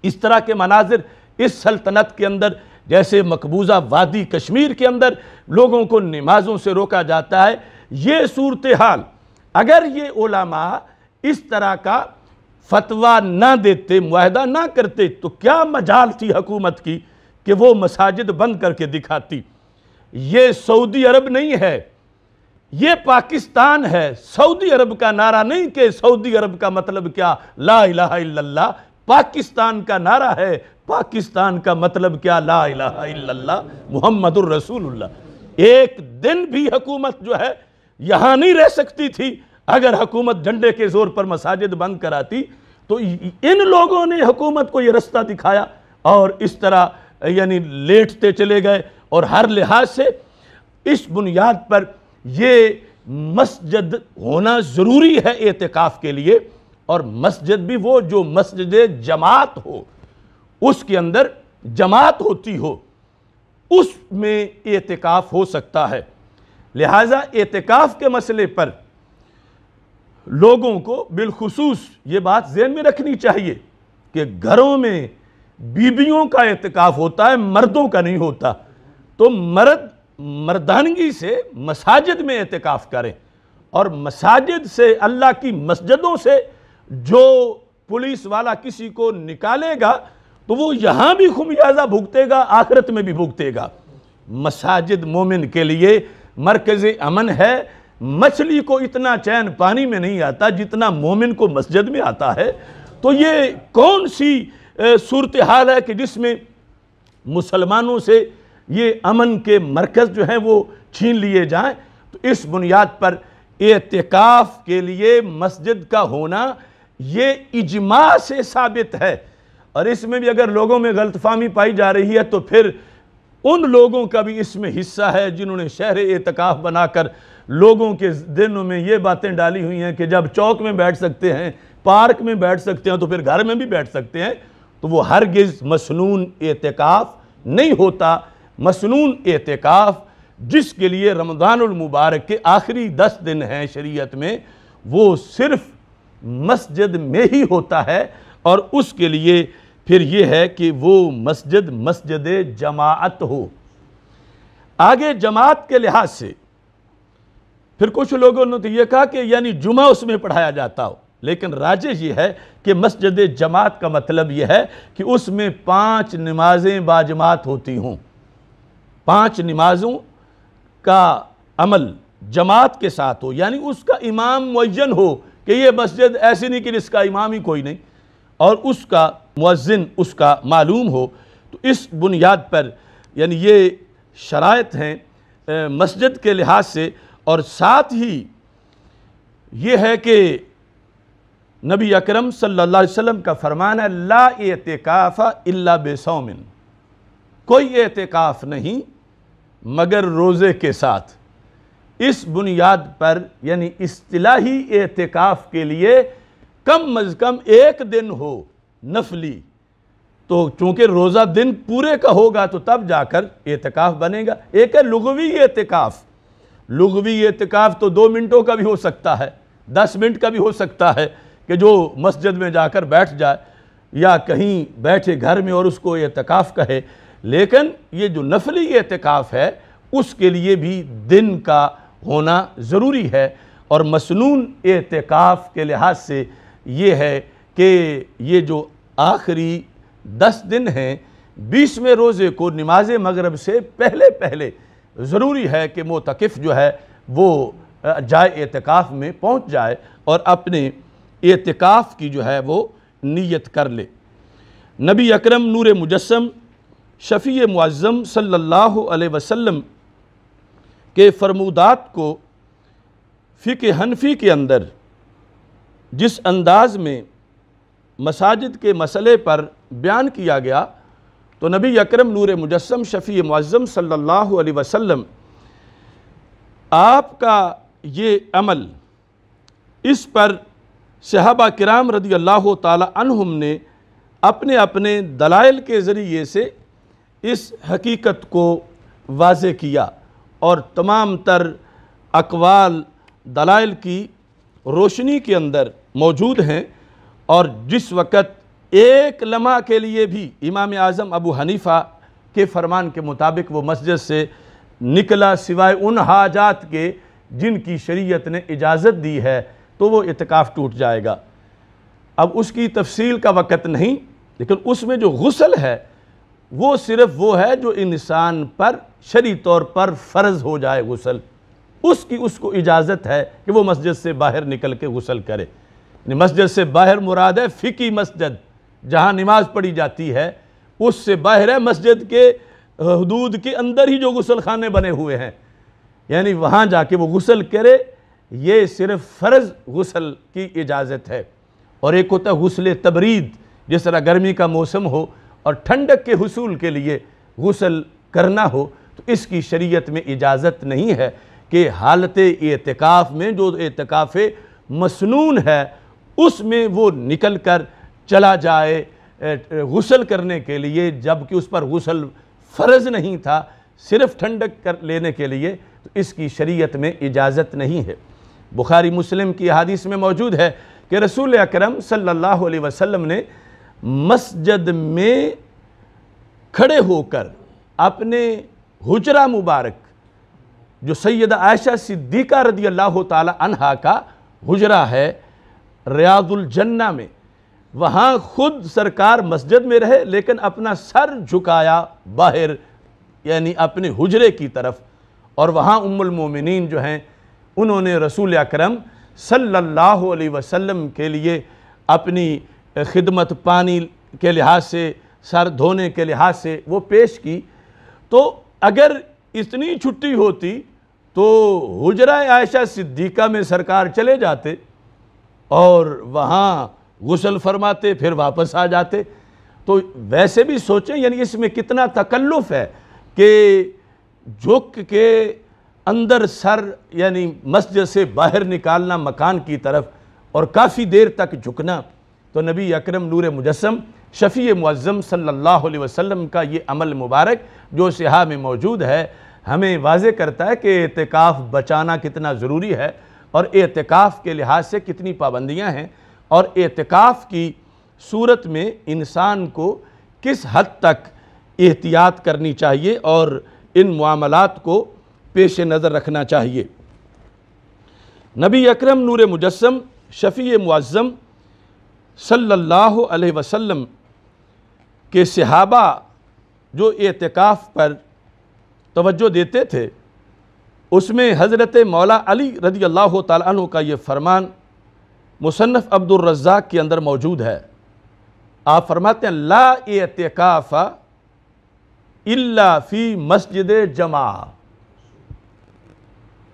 اس طرح کے مناظر اس سلطنت کے اندر، جیسے مقبوضہ وادی کشمیر کے اندر لوگوں کو نمازوں سے روکا جاتا ہے۔ یہ صورتحال اگر یہ علماء اس طرح کا فتویٰ نہ دیتے، معاہدہ نہ کرتے، تو کیا مجال تھی حکومت کی کہ وہ مساجد بند کر کے دکھاتی؟ یہ سعودی عرب نہیں ہے، یہ پاکستان ہے، سعودی عرب کا نعرہ نہیں کہ سعودی عرب کا مطلب کیا لا الہ الا اللہ، پاکستان کا نعرہ ہے، پاکستان کا مطلب کیا لا الہ الا اللہ محمد الرسول اللہ۔ ایک دن بھی حکومت جو ہے یہاں نہیں رہ سکتی تھی اگر حکومت جھنڈے کے زور پر مساجد بند کراتی، تو ان لوگوں نے حکومت کو یہ رستہ دکھایا اور اس طرح یعنی لیٹتے چلے گئے، اور ہر لحاظ سے اس بنیاد پر یہ مسجد ہونا ضروری ہے اعتکاف کے لیے، اور مسجد بھی وہ جو مسجد جماعت ہو، اس کے اندر جماعت ہوتی ہو، اس میں اعتکاف ہو سکتا ہے۔ لہٰذا اعتکاف کے مسئلے پر لوگوں کو بالخصوص یہ بات ذہن میں رکھنی چاہیے کہ گھروں میں بیویوں کا اعتکاف ہوتا ہے، مردوں کا نہیں ہوتا، تو مرد مردانگی سے مساجد میں اعتکاف کریں، اور مساجد سے اللہ کی مسجدوں سے جو پولیس والا کسی کو نکالے گا تو وہ یہاں بھی خمیازہ بھگتے گا، آخرت میں بھی بھگتے گا۔ مساجد مومن کے لیے مرکز امن ہے۔ مچھلی کو اتنا چین پانی میں نہیں آتا جتنا مومن کو مسجد میں آتا ہے، تو یہ کون سی صورتحال ہے کہ جس میں مسلمانوں سے یہ امن کے مرکز جو ہیں وہ چھین لیے جائیں؟ تو اس بنیاد پر اعتکاف کے لیے مسجد کا ہونا یہ اجماع سے ثابت ہے، اور اس میں بھی اگر لوگوں میں غلط فہمی پائی جا رہی ہے تو پھر ان لوگوں کا بھی اس میں حصہ ہے جنہوں نے شہر اعتکاف بنا کر لوگوں کے دلوں میں یہ باتیں ڈالی ہوئی ہیں کہ جب چوک میں بیٹھ سکتے ہیں، پارک میں بیٹھ سکتے ہیں، تو پھر گھر میں بھی بیٹھ سکتے ہیں۔ تو وہ ہرگز مسنون اعتکاف نہیں ہوتا۔ مسنون اعتکاف جس کے لیے رمضان المبارک کے آخری 10 دن ہیں شریعت میں، وہ صرف مسجد میں ہی ہوتا ہے، اور اس کے لیے پھر یہ ہے کہ وہ مسجد جماعت ہو۔ آگے جماعت کے لحاظ سے پھر کچھ لوگوں نے تو یہ کہا کہ یعنی جمعہ اس میں پڑھایا جاتا ہو، لیکن راجح یہ ہے کہ مسجد جماعت کا مطلب یہ ہے کہ اس میں 5 نمازیں باجماعت ہوتی ہوں، 5 نمازوں کا عمل جماعت کے ساتھ ہو، یعنی اس کا امام معین ہو کہ یہ مسجد ایسی نہیں کہ جس کا امام ہی کوئی نہیں، اور اس کا مؤذن اس کا معلوم ہو۔ تو اس بنیاد پر یعنی یہ شرائط ہیں مسجد کے لحاظ سے، اور ساتھ ہی یہ ہے کہ نبی اکرم صلی اللہ علیہ وسلم کا فرمان ہے لا اعتکاف الا بصوم، کوئی اعتکاف نہیں مگر روزے کے ساتھ۔ اس بنیاد پر یعنی اصطلاحی اعتکاف کے لیے کم از کم 1 دن ہو نفلی، تو چونکہ روزہ دن پورے کا ہوگا تو تب جا کر اعتکاف بنے گا۔ ایک ہے لغوی اعتکاف، لغوی اعتکاف تو 2 منٹوں کا بھی ہو سکتا ہے، 10 منٹ کا بھی ہو سکتا ہے کہ جو مسجد میں جا کر بیٹھ جائے یا کہیں بیٹھے گھر میں اور اس کو اعتکاف کہے، لیکن یہ جو نفلی اعتکاف ہے اس کے لیے بھی دن کا ہونا ضروری ہے۔ اور مسنون اعتکاف کے لحاظ سے یہ ہے کہ یہ جو آخری 10 دن ہیں 20ویں روزے کو نماز مغرب سے پہلے ضروری ہے کہ معتکف جو ہے وہ جائے اعتکاف میں پہنچ جائے اور اپنے اعتکاف کی جو ہے وہ نیت کر لے۔ نبی اکرم نور مجسم شفیع معظم صلی اللہ علیہ وسلم کے فرمودات کو فقہ حنفی کے اندر جس انداز میں مساجد کے مسئلے پر بیان کیا گیا، تو نبی اکرم نور مجسم شفیع معظم صلی اللہ علیہ وسلم آپ کا یہ عمل، اس پر صحابہ کرام رضی اللہ تعالی عنہم نے اپنے اپنے دلائل کے ذریعے سے اس حقیقت کو واضح کیا، اور تمام تر اقوال دلائل کی روشنی کے اندر موجود ہیں۔ اور جس وقت ایک لمحہ کے لیے بھی امام اعظم ابو حنیفہ کے فرمان کے مطابق وہ مسجد سے نکلا سوائے ان حاجات کے جن کی شریعت نے اجازت دی ہے، تو وہ اعتکاف ٹوٹ جائے گا۔ اب اس کی تفصیل کا وقت نہیں، لیکن اس میں جو غسل ہے وہ صرف وہ ہے جو انسان پر شرعی طور پر فرض ہو جائے غسل، اس کو اجازت ہے کہ وہ مسجد سے باہر نکل کے غسل کرے. یعنی مسجد سے باہر مراد ہے فقہی مسجد جہاں نماز پڑھی جاتی ہے، اس سے باہر ہے مسجد کے حدود کے اندر ہی جو غسل خانے بنے ہوئے ہیں، یعنی وہاں جا کے وہ غسل کرے. یہ صرف فرض غسل کی اجازت ہے. اور ایک ہوتا ہے غسل تبرید، جس طرح گرمی کا موسم ہو اور ٹھنڈک کے حصول کے لیے غسل کرنا ہو، تو اس کی شریعت میں اجازت نہیں ہے کہ حالت اعتکاف میں جو اعتکاف مسنون ہے اس میں وہ نکل کر چلا جائے غسل کرنے کے لیے، جبکہ اس پر غسل فرض نہیں تھا، صرف ٹھنڈک کر لینے کے لیے. تو اس کی شریعت میں اجازت نہیں ہے. بخاری مسلم کی حدیث میں موجود ہے کہ رسول اکرم صلی اللہ علیہ وسلم نے مسجد میں کھڑے ہو کر اپنے حجرہ مبارک، جو سیدہ عائشہ صدیقہ رضی اللہ تعالی عنہا کا حجرہ ہے ریاض الجنہ میں، وہاں خود سرکار مسجد میں رہے لیکن اپنا سر جھکایا باہر، یعنی اپنے حجرے کی طرف. اور وہاں ام المومنین جو ہیں انہوں نے رسول اکرم صلی اللہ علیہ وسلم کے لیے اپنی خدمت پانی کے لحاظ سے، سر دھونے کے لحاظ سے وہ پیش کی. تو اگر اتنی چھٹی ہوتی تو حجرہ عائشہ صدیقہ میں سرکار چلے جاتے اور وہاں غسل فرماتے، پھر واپس آ جاتے. تو ویسے بھی سوچیں یعنی اس میں کتنا تکلف ہے کہ جھک کے اندر سر یعنی مسجد سے باہر نکالنا مکان کی طرف اور کافی دیر تک جھکنا. تو نبی اکرم نور مجسم شفیع معظم صلی اللہ علیہ وسلم کا یہ عمل مبارک جو صحاح میں موجود ہے ہمیں واضح کرتا ہے کہ اعتکاف بچانا کتنا ضروری ہے اور اعتکاف کے لحاظ سے کتنی پابندیاں ہیں، اور اعتکاف کی صورت میں انسان کو کس حد تک احتیاط کرنی چاہیے اور ان معاملات کو پیش نظر رکھنا چاہیے. نبی اکرم نور مجسم شفیع معظم صلی اللہ علیہ وسلم کے صحابہ جو اعتکاف پر توجہ دیتے تھے، اس میں حضرت مولا علی رضی اللہ تعالیٰ عنہ کا یہ فرمان مصنف عبد الرزاق کے اندر موجود ہے. آپ فرماتے ہیں لا اعتکاف الا فی مسجد جماع.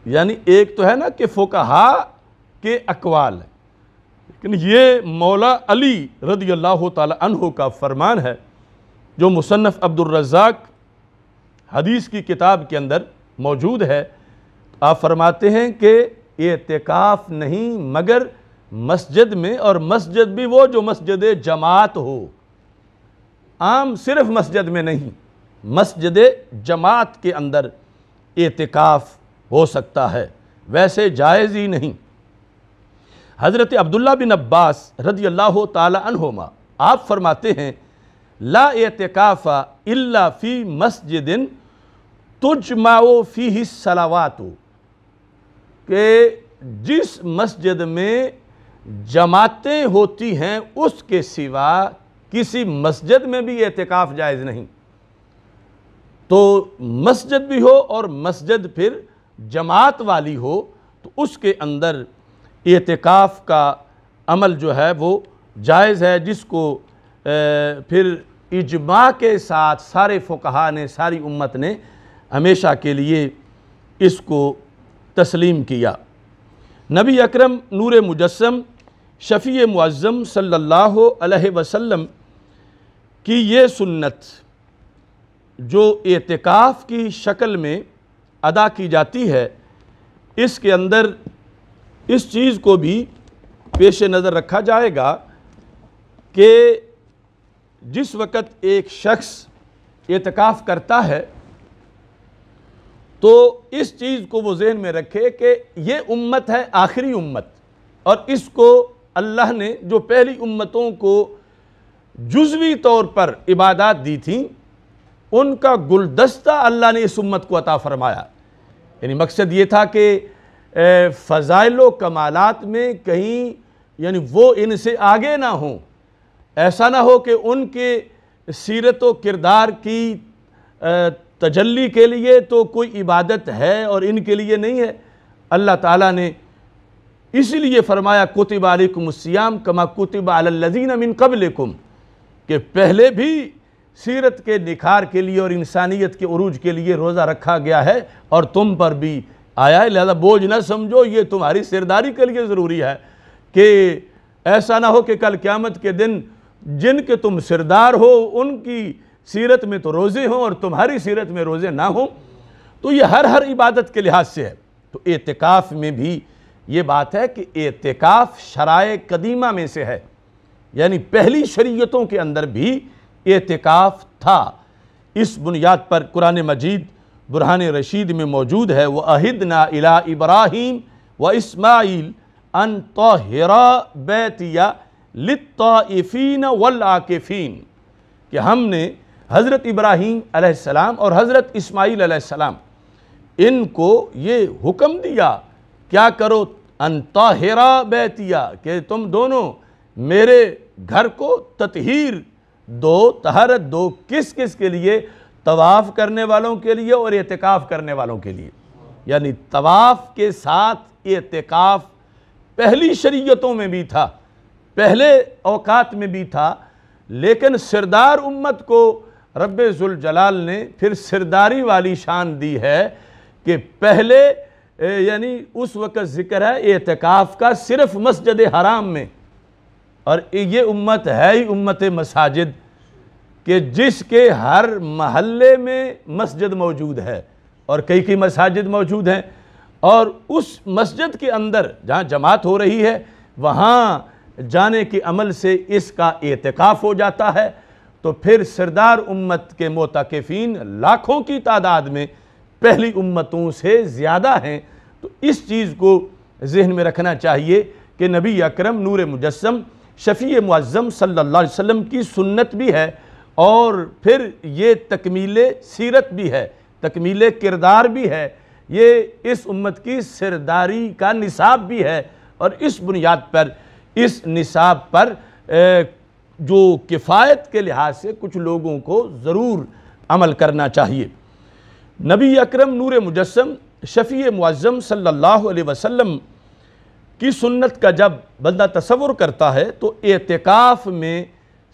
یعنی ایک تو ہے نا کہ فقہاء کے اقوال ہے، لیکن یہ مولا علی رضی اللہ تعالی عنہ کا فرمان ہے جو مصنف عبد الرزاق حدیث کی کتاب کے اندر موجود ہے. آپ فرماتے ہیں کہ اعتکاف نہیں مگر مسجد میں، اور مسجد بھی وہ جو مسجد جماعت ہو، عام صرف مسجد میں نہیں، مسجد جماعت کے اندر اعتکاف ہو سکتا ہے، ویسے جائز ہی نہیں. حضرت عبداللہ بن عباس رضی اللہ تعالی عنہما آپ فرماتے ہیں لا اعتکاف الا فی مسجد تجمع فیہ الصلوات، کہ جس مسجد میں جماعتیں ہوتی ہیں اس کے سوا کسی مسجد میں بھی اعتکاف جائز نہیں. تو مسجد بھی ہو اور مسجد پھر جماعت والی ہو تو اس کے اندر اعتکاف کا عمل جو ہے وہ جائز ہے، جس کو پھر اجماع کے ساتھ سارے فقہاء نے، ساری امت نے ہمیشہ کے لیے اس کو تسلیم کیا. نبی اکرم نور مجسم شفیع معظم صلی اللہ علیہ وسلم کی یہ سنت جو اعتکاف کی شکل میں ادا کی جاتی ہے، اس کے اندر اس چیز کو بھی پیش نظر رکھا جائے گا کہ جس وقت ایک شخص اعتکاف کرتا ہے تو اس چیز کو وہ ذہن میں رکھے کہ یہ امت ہے آخری امت، اور اس کو اللہ نے جو پہلی امتوں کو جزوی طور پر عبادات دی تھیں ان کا گلدستہ اللہ نے اس امت کو عطا فرمایا. یعنی مقصد یہ تھا کہ فضائل و کمالات میں کہیں یعنی وہ ان سے آگے نہ ہوں، ایسا نہ ہو کہ ان کے سیرت و کردار کی تجلی کے لیے تو کوئی عبادت ہے اور ان کے لیے نہیں ہے، اللہ تعالیٰ نے اسی لیے فرمایا کتب علیکم الصیام کما کتب علی الذین من قبلکم، کہ پہلے بھی سیرت کے نکھار کے لیے اور انسانیت کے عروج کے لیے روزہ رکھا گیا ہے اور تم پر بھی آیا ہے، لہذا بوجھ نہ سمجھو، یہ تمہاری سرداری کے لیے ضروری ہے کہ ایسا نہ ہو کہ کل قیامت کے دن جن کے تم سردار ہو ان کی سیرت میں تو روزے ہوں اور تمہاری سیرت میں روزے نہ ہوں۔ تو یہ ہر عبادت کے لحاظ سے ہے۔ تو اعتکاف میں بھی یہ بات ہے کہ اعتکاف شرائع قدیمہ میں سے ہے، یعنی پہلی شریعتوں کے اندر بھی اعتکاف تھا۔ اس بنیاد پر قرآن مجید برہان رشید میں موجود ہے وَأَهِدْنَا إِلَىٰ إِبْرَاهِيمَ وَإِسْمَاعِيلَ أَن طَهِّرَا بَيْتِيَ لِلطَّائِفِينَ وَالْعَاكِفِينَ، کہ ہم نے حضرت ابراہیم علیہ السلام اور حضرت اسماعیل علیہ السلام ان کو یہ حکم دیا کیا کرو، ان طاہرا بیتیا، کہ تم دونوں میرے گھر کو تطہیر دو، طہارت دو، کس کس کے لیے؟ طواف کرنے والوں کے لیے اور اعتکاف کرنے والوں کے لیے۔ یعنی طواف کے ساتھ اعتکاف پہلی شریعتوں میں بھی تھا، پہلے اوقات میں بھی تھا، لیکن سردار امت کو رب ذوالجلال نے پھر سرداری والی شان دی ہے کہ پہلے یعنی اس وقت ذکر ہے اعتکاف کا صرف مسجد حرام میں، اور یہ امت ہے ہی امت مساجد کہ جس کے ہر محلے میں مسجد موجود ہے اور کئی مساجد موجود ہیں، اور اس مسجد کے اندر جہاں جماعت ہو رہی ہے وہاں جانے کے عمل سے اس کا اعتکاف ہو جاتا ہے۔ تو پھر سردار امت کے معتکفین لاکھوں کی تعداد میں پہلی امتوں سے زیادہ ہیں۔ تو اس چیز کو ذہن میں رکھنا چاہیے کہ نبی اکرم نور مجسم شفیع معظم صلی اللہ علیہ وسلم کی سنت بھی ہے، اور پھر یہ تکمیل سیرت بھی ہے، تکمیل کردار بھی ہے، یہ اس امت کی سرداری کا نصاب بھی ہے، اور اس بنیاد پر اس نصاب پر جو کفایت کے لحاظ سے کچھ لوگوں کو ضرور عمل کرنا چاہیے۔ نبی اکرم نور مجسم شفیع معظم صلی اللہ علیہ وسلم کی سنت کا جب بندہ تصور کرتا ہے تو اعتکاف میں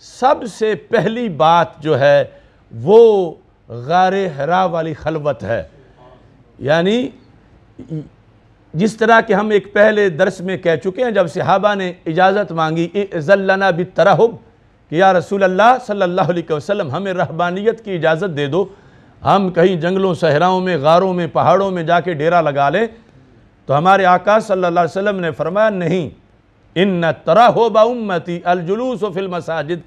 سب سے پہلی بات جو ہے وہ غار حرا والی خلوت ہے۔ یعنی جس طرح کہ ہم ایک پہلے درس میں کہہ چکے ہیں، جب صحابہ نے اجازت مانگی اِذن لنا بالترہب کہ یا رسول اللہ صلی اللہ علیہ وسلم ہمیں رہبانیت کی اجازت دے دو، ہم کہیں جنگلوں صحراؤں میں غاروں میں پہاڑوں میں جا کے ڈیرا لگا لیں، تو ہمارے آقا صلی اللہ علیہ وسلم نے فرمایا نہیں، ان ترہب امتی الجلوس فی المساجد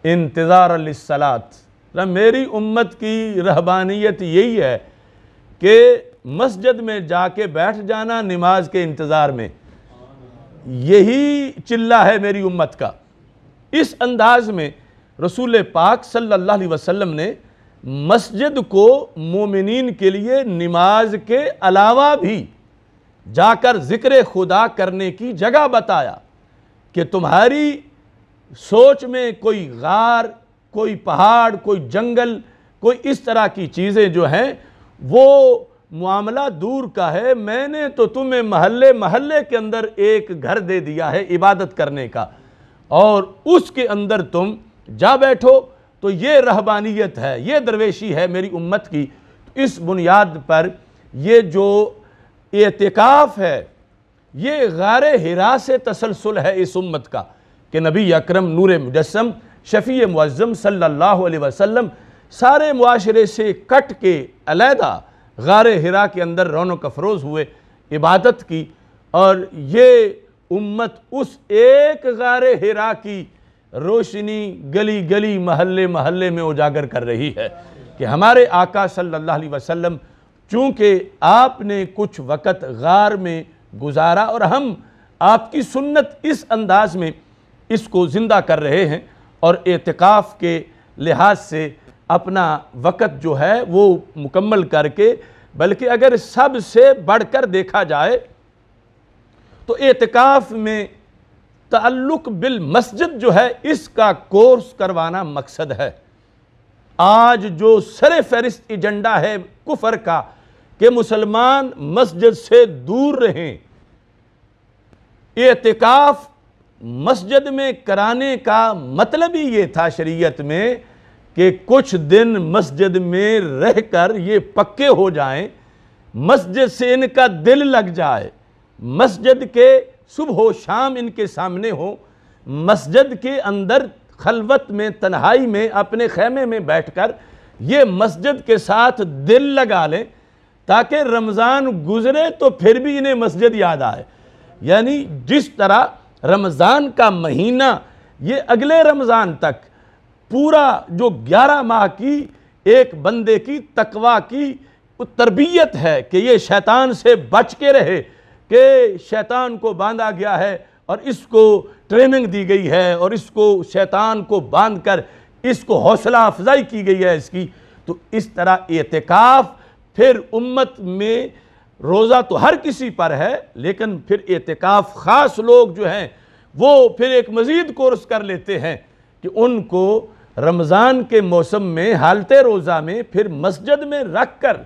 انتظار للصلاۃ، میری امت کی رہبانیت یہی ہے کہ مسجد میں جا کے بیٹھ جانا نماز کے انتظار میں، یہی چلہ ہے میری امت کا۔ اس انداز میں رسول پاک صلی اللہ علیہ وسلم نے مسجد کو مومنین کے لیے نماز کے علاوہ بھی جا کر ذکر خدا کرنے کی جگہ بتایا کہ تمہاری سوچ میں کوئی غار، کوئی پہاڑ، کوئی جنگل، کوئی اس طرح کی چیزیں جو ہیں وہ معاملہ دور کا ہے، میں نے تو تمہیں محلے محلے کے اندر ایک گھر دے دیا ہے عبادت کرنے کا، اور اس کے اندر تم جا بیٹھو، تو یہ رہبانیت ہے، یہ درویشی ہے میری امت کی۔ اس بنیاد پر یہ جو اعتکاف ہے یہ غار حرا سے تسلسل ہے اس امت کا کہ نبی اکرم نور مجسم شفیع معظم صلی اللہ علیہ وسلم سارے معاشرے سے کٹ کے علیحدہ غار حرا کے اندر رونق افروز ہوئے، عبادت کی، اور یہ امت اس ایک غار حرا کی روشنی گلی گلی محلے محلے میں اجاگر کر رہی ہے کہ ہمارے آقا صلی اللہ علیہ وسلم چونکہ آپ نے کچھ وقت غار میں گزارا اور ہم آپ کی سنت اس انداز میں اس کو زندہ کر رہے ہیں، اور اعتکاف کے لحاظ سے اپنا وقت جو ہے وہ مکمل کر کے، بلکہ اگر سب سے بڑھ کر دیکھا جائے تو اعتکاف میں تعلق بالمسجد جو ہے اس کا کورس کروانا مقصد ہے۔ آج جو سر فہرست ایجنڈا ہے کفر کا کہ مسلمان مسجد سے دور رہیں۔ اعتکاف مسجد میں کرانے کا مطلب ہی یہ تھا شریعت میں کہ کچھ دن مسجد میں رہ کر یہ پکے ہو جائیں، مسجد سے ان کا دل لگ جائے، مسجد کے صبح و شام ان کے سامنے ہو، مسجد کے اندر خلوت میں تنہائی میں اپنے خیمے میں بیٹھ کر یہ مسجد کے ساتھ دل لگا لیں تاکہ رمضان گزرے تو پھر بھی انہیں مسجد یاد آئے۔ یعنی جس طرح رمضان کا مہینہ یہ اگلے رمضان تک پورا جو 11 ماہ کی ایک بندے کی تقویٰ کی تربیت ہے کہ یہ شیطان سے بچ کے رہے، کہ شیطان کو باندھا گیا ہے اور اس کو ٹریننگ دی گئی ہے اور اس کو شیطان کو باندھ کر اس کو حوصلہ افزائی کی گئی ہے اس کی، تو اس طرح اعتکاف پھر امت میں روزہ تو ہر کسی پر ہے، لیکن پھر اعتکاف خاص لوگ جو ہیں وہ پھر ایک مزید کورس کر لیتے ہیں کہ ان کو رمضان کے موسم میں حالت روزہ میں پھر مسجد میں رکھ کر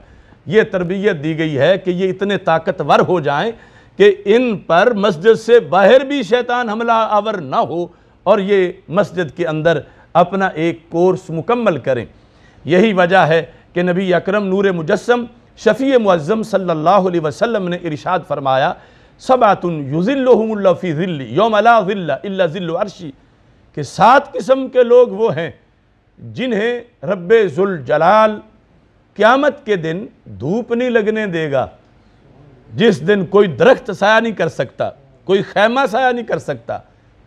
یہ تربیت دی گئی ہے کہ یہ اتنے طاقتور ہو جائیں کہ ان پر مسجد سے باہر بھی شیطان حملہ آور نہ ہو اور یہ مسجد کے اندر اپنا ایک کورس مکمل کریں۔ یہی وجہ ہے کہ نبی اکرم نور مجسم شفیع معظم صلی اللہ علیہ وسلم نے ارشاد فرمایا سبعۃ یظلھم اللہ فی ظلہ یوم لا ظل الا ظل عرشی، کہ 7 قسم کے لوگ وہ ہیں جنہیں رب ذوالجلال قیامت کے دن دھوپ نہیں لگنے دے گا، جس دن کوئی درخت سایہ نہیں کر سکتا، کوئی خیمہ سایہ نہیں کر سکتا،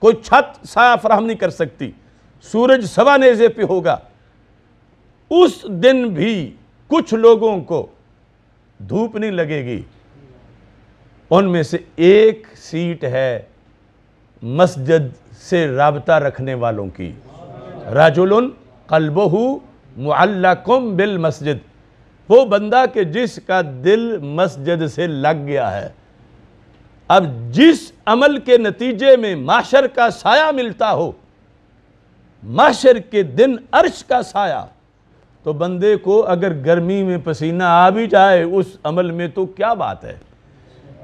کوئی چھت سایہ فراہم نہیں کر سکتی، سورج سوا نیزے پہ ہوگا، اس دن بھی کچھ لوگوں کو دھوپ نہیں لگے گی۔ ان میں سے ایک سیٹ ہے مسجد سے رابطہ رکھنے والوں کی، رجل قلبہ معلق بالمسجد، وہ بندہ کہ جس کا دل مسجد سے لگ گیا ہے۔ اب جس عمل کے نتیجے میں معاشر کا سایہ ملتا ہو، معاشر کے دن عرش کا سایہ، تو بندے کو اگر گرمی میں پسینہ آ بھی جائے اس عمل میں تو کیا بات ہے،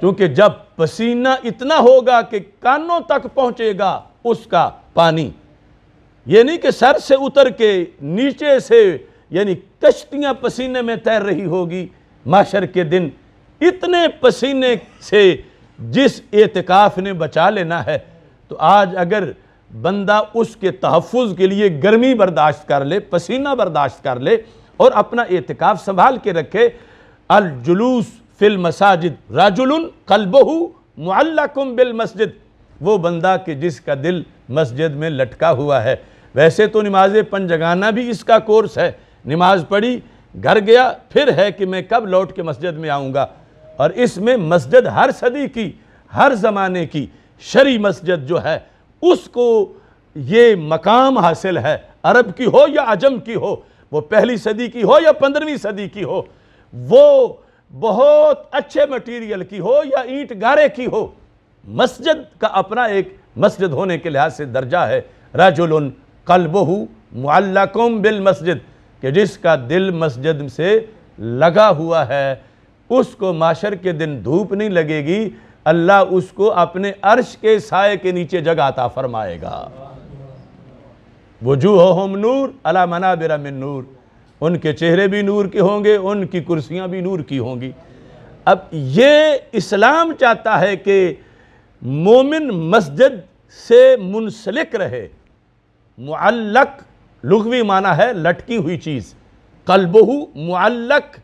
کیونکہ جب پسینہ اتنا ہوگا کہ کانوں تک پہنچے گا اس کا پانی، یہ نہیں کہ سر سے اتر کے نیچے سے یعنی کشتیاں پسینے میں تیر رہی ہوگی، معاشر کے دن اتنے پسینے سے جس اعتکاف نے بچا لینا ہے، تو آج اگر بندہ اس کے تحفظ کے لیے گرمی برداشت کر لے، پسینہ برداشت کر لے اور اپنا اعتکاف سنبھال کے رکھے، الجلوس فی المساجد رجل قلبہ معلق بالمسجد، وہ بندہ کہ جس کا دل مسجد میں لٹکا ہوا ہے۔ ویسے تو نماز پنجگانہ بھی اس کا کورس ہے، نماز پڑھی گھر گیا، پھر ہے کہ میں کب لوٹ کے مسجد میں آؤں گا، اور اس میں مسجد ہر صدی کی، ہر زمانے کی شرعی مسجد جو ہے اس کو یہ مقام حاصل ہے، عرب کی ہو یا عجم کی ہو، وہ پہلی صدی کی ہو یا 15ویں صدی کی ہو، وہ بہت اچھے مٹیریل کی ہو یا اینٹ گارے کی ہو، مسجد کا اپنا ایک مسجد ہونے کے لحاظ سے درجہ ہے۔ رجل قلبہ معلق بالمسجد، کہ جس کا دل مسجد سے لگا ہوا ہے، اس کو معاشر کے دن دھوپ نہیں لگے گی، اللہ اس کو اپنے عرش کے سائے کے نیچے جگہ عطا فرمائے گا۔ وجوہہم نور علی منابر من نور، ان کے چہرے بھی نور کے ہوں گے، ان کی کرسیاں بھی نور کی ہوں گی۔ اب یہ اسلام چاہتا ہے کہ مومن مسجد سے منسلک رہے۔ معلق لغوی معنی ہے لٹکی ہوئی چیز، قلبہ معلق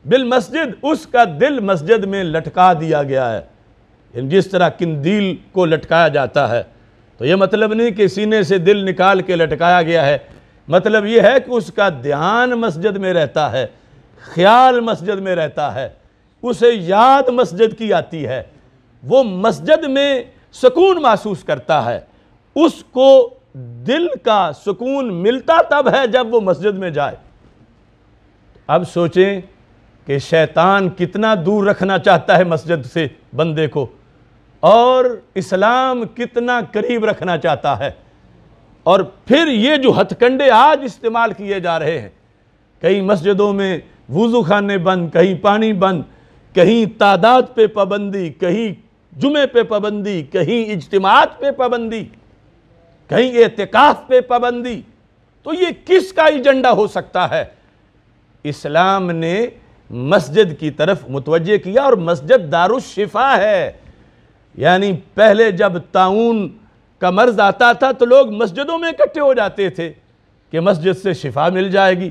بالمسجد، اس کا دل مسجد میں لٹکا دیا گیا ہے، جس طرح قندیل کو لٹکایا جاتا ہے، تو یہ مطلب نہیں کہ سینے سے دل نکال کے لٹکایا گیا ہے، مطلب یہ ہے کہ اس کا دھیان مسجد میں رہتا ہے، خیال مسجد میں رہتا ہے، اسے یاد مسجد کی آتی ہے، وہ مسجد میں سکون محسوس کرتا ہے، اس کو دل کا سکون ملتا تب ہے جب وہ مسجد میں جائے۔ اب سوچیں کہ شیطان کتنا دور رکھنا چاہتا ہے مسجد سے بندے کو، اور اسلام کتنا قریب رکھنا چاہتا ہے، اور پھر یہ جو ہتھ کنڈے آج استعمال کیے جا رہے ہیں، کئی مسجدوں میں وضو خانے بند، کہیں پانی بند، کہیں تعداد پہ پابندی، کہیں جمعے پہ پابندی، کہیں اجتماعات پہ پابندی، کہیں اعتکاف پہ پابندی، تو یہ کس کا ایجنڈا ہو سکتا ہے؟ اسلام نے مسجد کی طرف متوجہ کیا، اور مسجد دار الشفا ہے۔ یعنی پہلے جب طاعون کا مرض آتا تھا تو لوگ مسجدوں میں اکٹھے ہو جاتے تھے کہ مسجد سے شفا مل جائے گی۔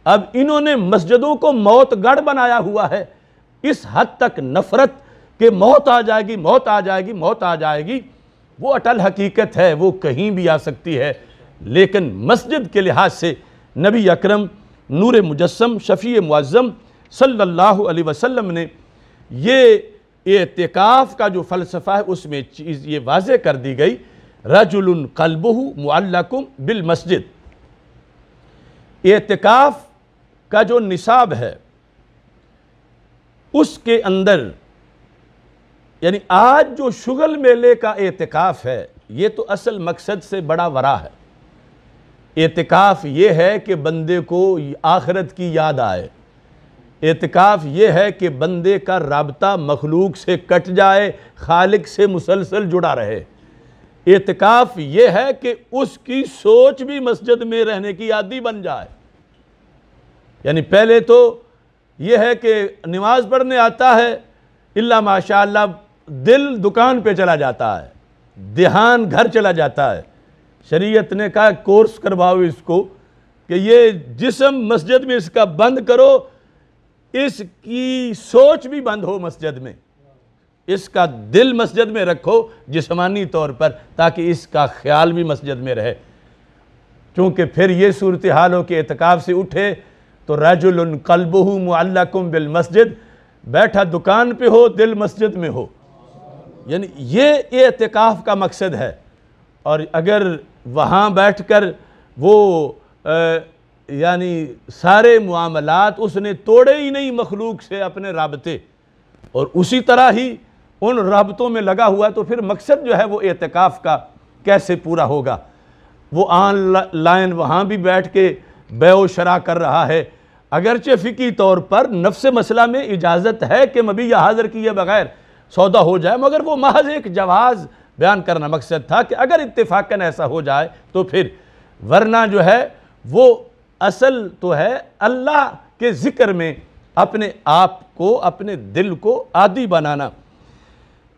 اب انہوں نے مسجدوں کو موت گڑھ بنایا ہوا ہے، اس حد تک نفرت کہ موت آ جائے گی، موت آ جائے گی، موت آ جائے گی۔ وہ اٹل حقیقت ہے، وہ کہیں بھی آ سکتی ہے، لیکن مسجد کے لحاظ سے نبی اکرم نور مجسم شفیع معظم صلی اللہ علیہ وسلم نے یہ اعتکاف کا جو فلسفہ ہے اس میں چیز یہ واضح کر دی گئی، رجل قلبہ معلق بالمسجد۔ اعتکاف کا جو نصاب ہے اس کے اندر، یعنی آج جو شغل میلے کا اعتکاف ہے یہ تو اصل مقصد سے بڑا ورا ہے۔ اعتکاف یہ ہے کہ بندے کو آخرت کی یاد آئے، اعتکاف یہ ہے کہ بندے کا رابطہ مخلوق سے کٹ جائے، خالق سے مسلسل جڑا رہے۔ اعتکاف یہ ہے کہ اس کی سوچ بھی مسجد میں رہنے کی عادی بن جائے۔ یعنی پہلے تو یہ ہے کہ نماز پڑھنے آتا ہے، اللہ ماشاءاللہ دل دکان پہ چلا جاتا ہے، دھیان گھر چلا جاتا ہے۔ شریعت نے کہا کورس کرواؤ اس کو کہ یہ جسم مسجد میں اس کا بند کرو، اس کی سوچ بھی بند ہو مسجد میں، اس کا دل مسجد میں رکھو جسمانی طور پر، تاکہ اس کا خیال بھی مسجد میں رہے۔ چونکہ پھر یہ صورتحال ہو کہ اعتکاف سے اٹھے تو رجل قلبہ معلق بالمسجد، بیٹھا دکان پہ ہو دل مسجد میں ہو۔ یعنی یہ اعتکاف کا مقصد ہے۔ اور اگر وہاں بیٹھ کر وہ یعنی سارے معاملات اس نے توڑے ہی نہیں مخلوق سے اپنے رابطے، اور اسی طرح ہی ان رابطوں میں لگا ہوا ہے، تو پھر مقصد جو ہے وہ اعتکاف کا کیسے پورا ہوگا؟ وہ آن لائن وہاں بھی بیٹھ کے بیع و شراء کر رہا ہے، اگرچہ فقہی طور پر نفس مسئلہ میں اجازت ہے کہ مبیع حاضر کیے بغیر سودا ہو جائے، مگر وہ محض ایک جواز بیان کرنا مقصد تھا کہ اگر اتفاقاً ایسا ہو جائے تو پھر، ورنہ جو ہے وہ اصل تو ہے اللہ کے ذکر میں اپنے آپ کو، اپنے دل کو عادی بنانا۔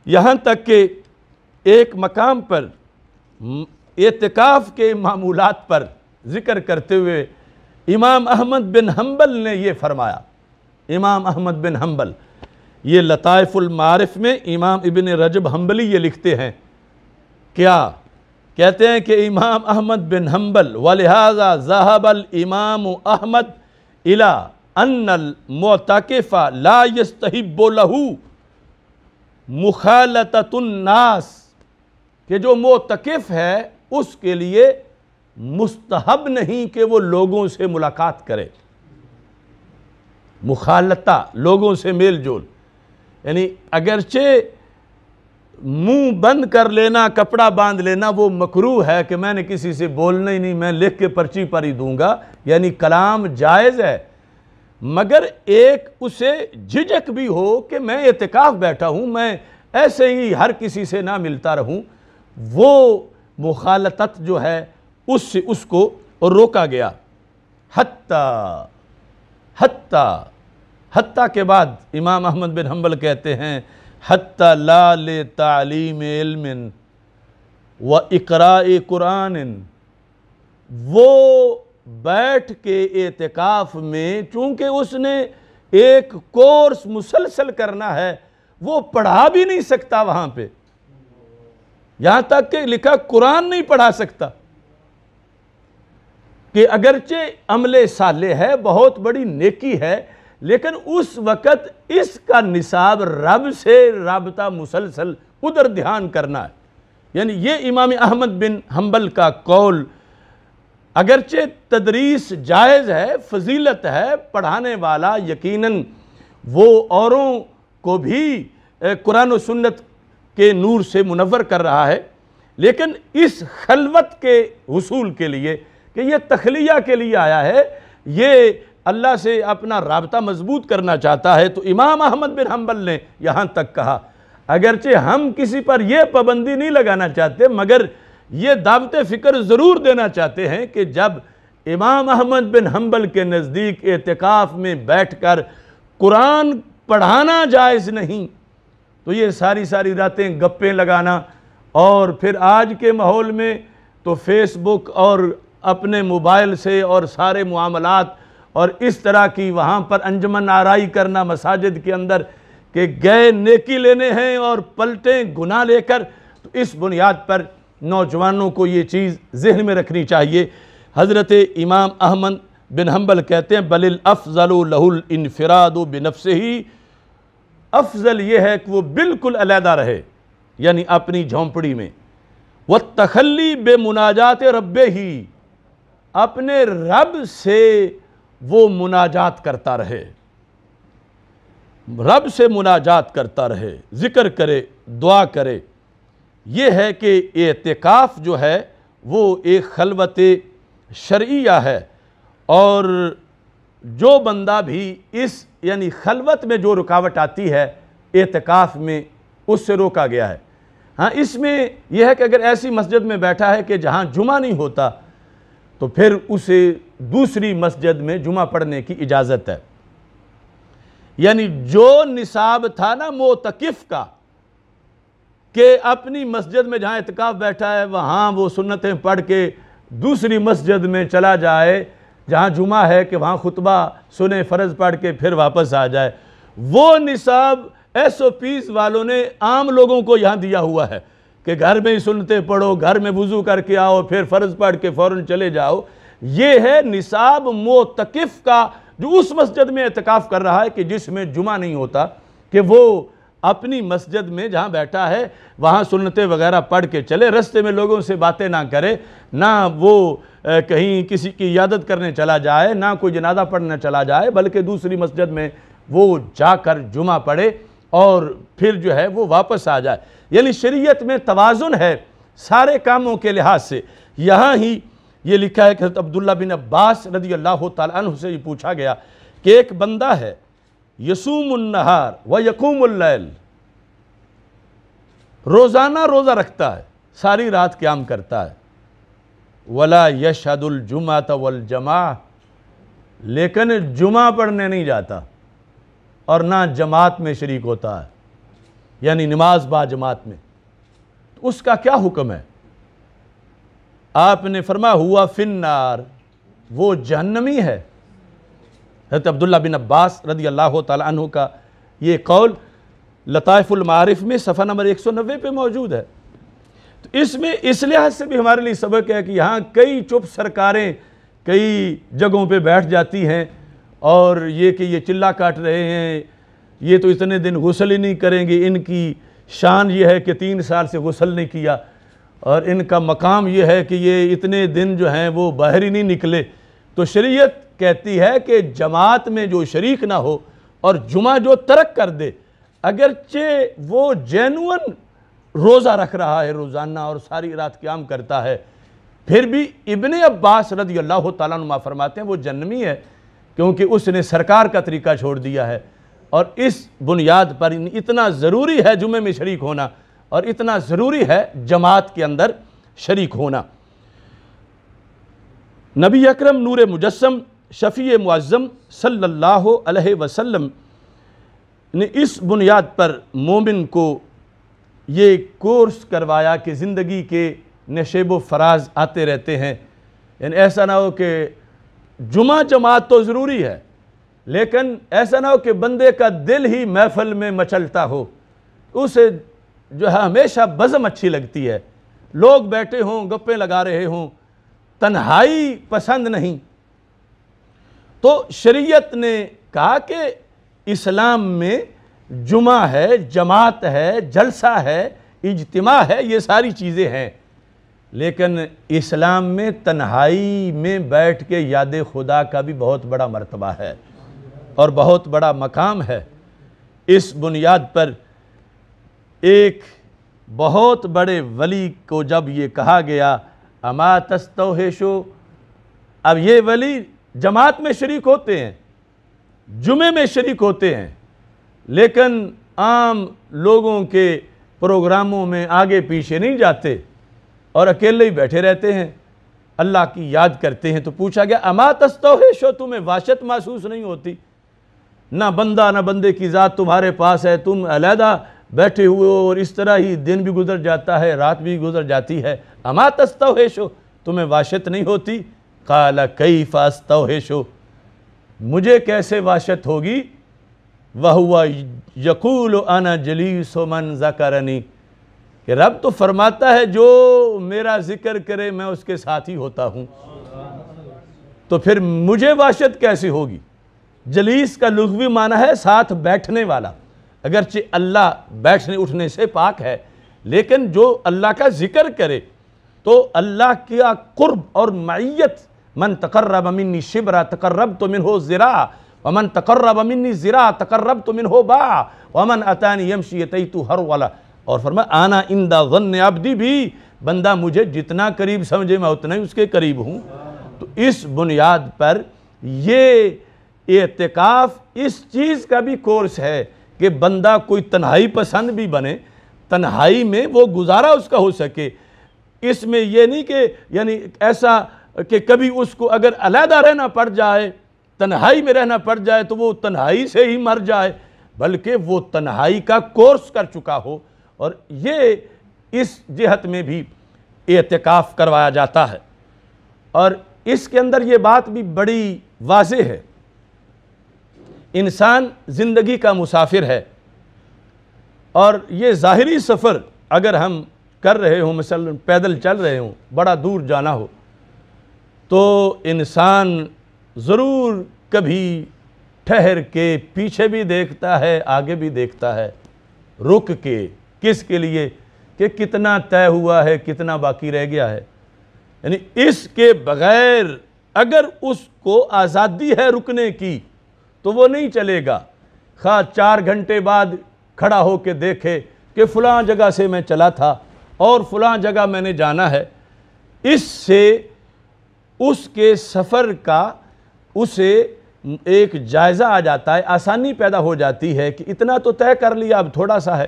یہاں تک کہ ایک مقام پر اعتکاف کے معمولات پر ذکر کرتے ہوئے امام احمد بن حنبل نے یہ فرمایا۔ امام احمد بن حنبل، یہ لطائف المعارف میں امام ابن رجب حنبلی یہ لکھتے ہیں، کیا کہتے ہیں کہ امام احمد بن حنبل وَلِهَذَا ذَهَبَ الْإِمَامُ أَحْمَدْ إِلَىٰ أَنَّ الْمُعْتَكِفَ لَا يَسْتَحِبُّ لَهُ مُخَالَطَةُ النَّاسِ، کہ جو معتکف ہے اس کے لیے مستحب نہیں کہ وہ لوگوں سے ملاقات کرے۔ مخالطہ، لوگوں سے میل جول، یعنی اگرچہ منہ بند کر لینا، کپڑا باندھ لینا وہ مکروہ ہے کہ میں نے کسی سے بولنا ہی نہیں، میں لکھ کے پرچی پر ہی دوں گا، یعنی کلام جائز ہے، مگر ایک اسے جھجک بھی ہو کہ میں اعتکاف بیٹھا ہوں، میں ایسے ہی ہر کسی سے نہ ملتا رہوں، وہ مخالطت جو ہے اس سے اس کو روکا گیا۔ حتیٰ کے بعد امام احمد بن حنبل کہتے ہیں حتیٰ لا لتعلیم علم و اقراء قرآن، وہ بیٹھ کے اعتکاف میں چونکہ اس نے ایک کورس مسلسل کرنا ہے، وہ پڑھا بھی نہیں سکتا وہاں پہ، یہاں تک کہ لکھا قرآن نہیں پڑھا سکتا، کہ اگرچہ عمل صالح ہے، بہت بڑی نیکی ہے، لیکن اس وقت اس کا نصاب رب سے رابطہ مسلسل ادھر دھیان کرنا ہے۔ یعنی یہ امام احمد بن حنبل کا قول، اگرچہ تدریس جائز ہے، فضیلت ہے، پڑھانے والا یقیناً وہ اوروں کو بھی قرآن و سنت کے نور سے منور کر رہا ہے، لیکن اس خلوت کے حصول کے لیے کہ یہ تخلیہ کے لیے آیا ہے، یہ اللہ سے اپنا رابطہ مضبوط کرنا چاہتا ہے تو امام احمد بن حنبل نے یہاں تک کہا، اگرچہ ہم کسی پر یہ پابندی نہیں لگانا چاہتے مگر یہ دعوت فکر ضرور دینا چاہتے ہیں کہ جب امام احمد بن حنبل کے نزدیک اعتکاف میں بیٹھ کر قرآن پڑھانا جائز نہیں تو یہ ساری راتیں گپیں لگانا، اور پھر آج کے ماحول میں تو فیس بک اور اپنے موبائل سے اور سارے معاملات اور اس طرح کی وہاں پر انجمن آرائی کرنا مساجد کے اندر کہ گئے نیکی لینے ہیں اور پلٹیں گناہ لے کر، تو اس بنیاد پر نوجوانوں کو یہ چیز ذہن میں رکھنی چاہیے۔ حضرت امام احمد بن حنبل کہتے ہیں بل الافضل له الانفراد بنفسه، افضل یہ ہے کہ وہ بالکل علیحدہ رہے یعنی اپنی جھونپڑی میں، والتخلی بمناجات ربہ، اپنے رب سے وہ مناجات کرتا رہے، رب سے مناجات کرتا رہے، ذکر کرے، دعا کرے۔ یہ ہے کہ اعتکاف جو ہے وہ ایک خلوت شرعیہ ہے، اور جو بندہ بھی اس یعنی خلوت میں جو رکاوٹ آتی ہے اعتکاف میں اس سے روکا گیا ہے۔ ہاں اس میں یہ ہے کہ اگر ایسی مسجد میں بیٹھا ہے کہ جہاں جمعہ نہیں ہوتا تو پھر اسے دوسری مسجد میں جمعہ پڑھنے کی اجازت ہے، یعنی جو نصاب تھا نا معتکف کا کہ اپنی مسجد میں جہاں اعتکاف بیٹھا ہے وہاں وہ سنتیں پڑھ کے دوسری مسجد میں چلا جائے جہاں جمعہ ہے کہ وہاں خطبہ سنے فرض پڑھ کے پھر واپس آ جائے، وہ نصاب ایس او پیز والوں نے عام لوگوں کو یہاں دیا ہوا ہے کہ گھر میں ہی سنتیں پڑھو، گھر میں وضو کر کے آؤ، پھر فرض پڑھ کے فوراً چلے جاؤ۔ یہ ہے نصاب معتکف کا جو اس مسجد میں اعتکاف کر رہا ہے کہ جس میں جمعہ نہیں ہوتا، کہ وہ اپنی مسجد میں جہاں بیٹھا ہے وہاں سنتیں وغیرہ پڑھ کے چلے، رستے میں لوگوں سے باتیں نہ کرے، نہ وہ کہیں کسی کی عیادت کرنے چلا جائے، نہ کوئی جنازہ پڑھنے چلا جائے، بلکہ دوسری مسجد میں وہ جا کر جمعہ پڑھے اور پھر جو ہے وہ واپس آ جائے۔ یعنی شریعت میں توازن ہے سارے کاموں کے لحاظ سے۔ یہاں ہی یہ لکھا ہے کہ حضرت عبداللہ بن عباس رضی اللہ تعالیٰ عنہ سے یہ پوچھا گیا کہ ایک بندہ ہے یصوم النہار ویقوم اللیل، روزانہ روزہ رکھتا ہے، ساری رات قیام کرتا ہے، ولا یشہد الجمعۃ والجماعہ، لیکن جمعہ پڑھنے نہیں جاتا اور نہ جماعت میں شریک ہوتا ہے، یعنی نماز با جماعت میں، تو اس کا کیا حکم ہے؟ آپ نے فرمایا ہوا فی النار، وہ جہنمی ہے۔ حضرت عبداللہ بن عباس رضی اللہ تعالیٰ عنہ کا یہ قول لطائف المعارف میں صفحہ نمبر 190 پہ موجود ہے۔ تو اس میں اس لحاظ سے بھی ہمارے لیے سبق ہے کہ یہاں کئی چپ سرکاریں کئی جگہوں پہ بیٹھ جاتی ہیں اور یہ کہ یہ چلا کاٹ رہے ہیں، یہ تو اتنے دن غسل ہی نہیں کریں گے، ان کی شان یہ ہے کہ 3 سال سے غسل نہیں کیا، اور ان کا مقام یہ ہے کہ یہ اتنے دن جو ہیں وہ باہر ہی نہیں نکلے۔ تو شریعت کہتی ہے کہ جماعت میں جو شریک نہ ہو اور جمعہ جو ترک کر دے، اگرچہ وہ جینون روزہ رکھ رہا ہے روزانہ اور ساری رات قیام کرتا ہے، پھر بھی ابن عباس رضی اللہ تعالیٰ عنہ فرماتے ہیں وہ جہنمی ہے، کیونکہ اس نے سرکار کا طریقہ چھوڑ دیا ہے۔ اور اس بنیاد پر اتنا ضروری ہے جمعے میں شریک ہونا اور اتنا ضروری ہے جماعت کے اندر شریک ہونا۔ نبی اکرم نور مجسم شفیع معظم صلی اللہ علیہ وسلم نے اس بنیاد پر مومن کو یہ کورس کروایا کہ زندگی کے نشیب و فراز آتے رہتے ہیں، یعنی ایسا نہ ہو کہ جمعہ جماعت تو ضروری ہے لیکن ایسا نہ ہو کہ بندے کا دل ہی محفل میں مچلتا ہو، اسے جو ہے ہمیشہ بزم اچھی لگتی ہے، لوگ بیٹھے ہوں گپیں لگا رہے ہوں، تنہائی پسند نہیں۔ تو شریعت نے کہا کہ اسلام میں جمعہ ہے، جماعت ہے، جلسہ ہے، اجتماع ہے، یہ ساری چیزیں ہیں، لیکن اسلام میں تنہائی میں بیٹھ کے یاد خدا کا بھی بہت بڑا مرتبہ ہے اور بہت بڑا مقام ہے۔ اس بنیاد پر ایک بہت بڑے ولی کو جب یہ کہا گیا اما تستوحشو، اب یہ ولی جماعت میں شریک ہوتے ہیں، جمعے میں شریک ہوتے ہیں، لیکن عام لوگوں کے پروگراموں میں آگے پیچھے نہیں جاتے اور اکیلے ہی بیٹھے رہتے ہیں، اللہ کی یاد کرتے ہیں۔ تو پوچھا گیا اما تستوحشو، تمہیں وحشت محسوس نہیں ہوتی؟ نہ بندہ نہ بندے کی ذات تمہارے پاس ہے، تم علیحدہ بیٹھے ہوئے ہو اور اس طرح ہی دن بھی گزر جاتا ہے، رات بھی گزر جاتی ہے، اما تستوحشو، تمہیں وحشت نہیں ہوتی؟ قال کیف استوحشو، مجھے کیسے وحشت ہوگی؟ وَهُوَ يَقُولُ أَنَا جَلِيسُ مَنْ ذَكَرَنِي، کہ رب تو فرماتا ہے جو میرا ذکر کرے میں اس کے ساتھ ہی ہوتا ہوں، تو پھر مجھے وحشت کیسے ہوگی؟ جلیس کا لغوی معنی ہے ساتھ بیٹھنے والا، اگرچہ اللہ بیٹھنے اٹھنے سے پاک ہے، لیکن جو اللہ کا ذکر کرے تو اللہ کا قرب اور معیت، من تقرب منی شبرا تقربت منہ ذراع ومن تقرب منی ذراع تقربت منہ باع ومن اتانی یمشی اتیت ہرولا، اور فرمایا انا عند ظن عبدی، بھی بندہ مجھے جتنا قریب سمجھے میں اتنا ہی اس کے قریب ہوں۔ تو اس بنیاد پر یہ اعتکاف اس چیز کا بھی کورس ہے کہ بندہ کوئی تنہائی پسند بھی بنے، تنہائی میں وہ گزارا اس کا ہو سکے۔ اس میں یہ نہیں کہ یعنی ایسا کہ کبھی اس کو اگر علیحدہ رہنا پڑ جائے، تنہائی میں رہنا پڑ جائے تو وہ تنہائی سے ہی مر جائے، بلکہ وہ تنہائی کا کورس کر چکا ہو، اور یہ اس جہت میں بھی اعتکاف کروایا جاتا ہے۔ اور اس کے اندر یہ بات بھی بڑی واضح ہے، انسان زندگی کا مسافر ہے، اور یہ ظاہری سفر اگر ہم کر رہے ہوں، مثلا پیدل چل رہے ہوں، بڑا دور جانا ہو، تو انسان ضرور کبھی ٹھہر کے پیچھے بھی دیکھتا ہے، آگے بھی دیکھتا ہے، رک کے، کس کے لیے؟ کہ کتنا طے ہوا ہے، کتنا باقی رہ گیا ہے۔ یعنی اس کے بغیر اگر اس کو آزادی ہے رکنے کی تو وہ نہیں چلے گا، خواہ 4 گھنٹے بعد کھڑا ہو کے دیکھے کہ فلاں جگہ سے میں چلا تھا اور فلاں جگہ میں نے جانا ہے۔ اس سے اس کے سفر کا اسے ایک جائزہ آ جاتا ہے، آسانی پیدا ہو جاتی ہے کہ اتنا تو طے کر لیا، اب تھوڑا سا ہے۔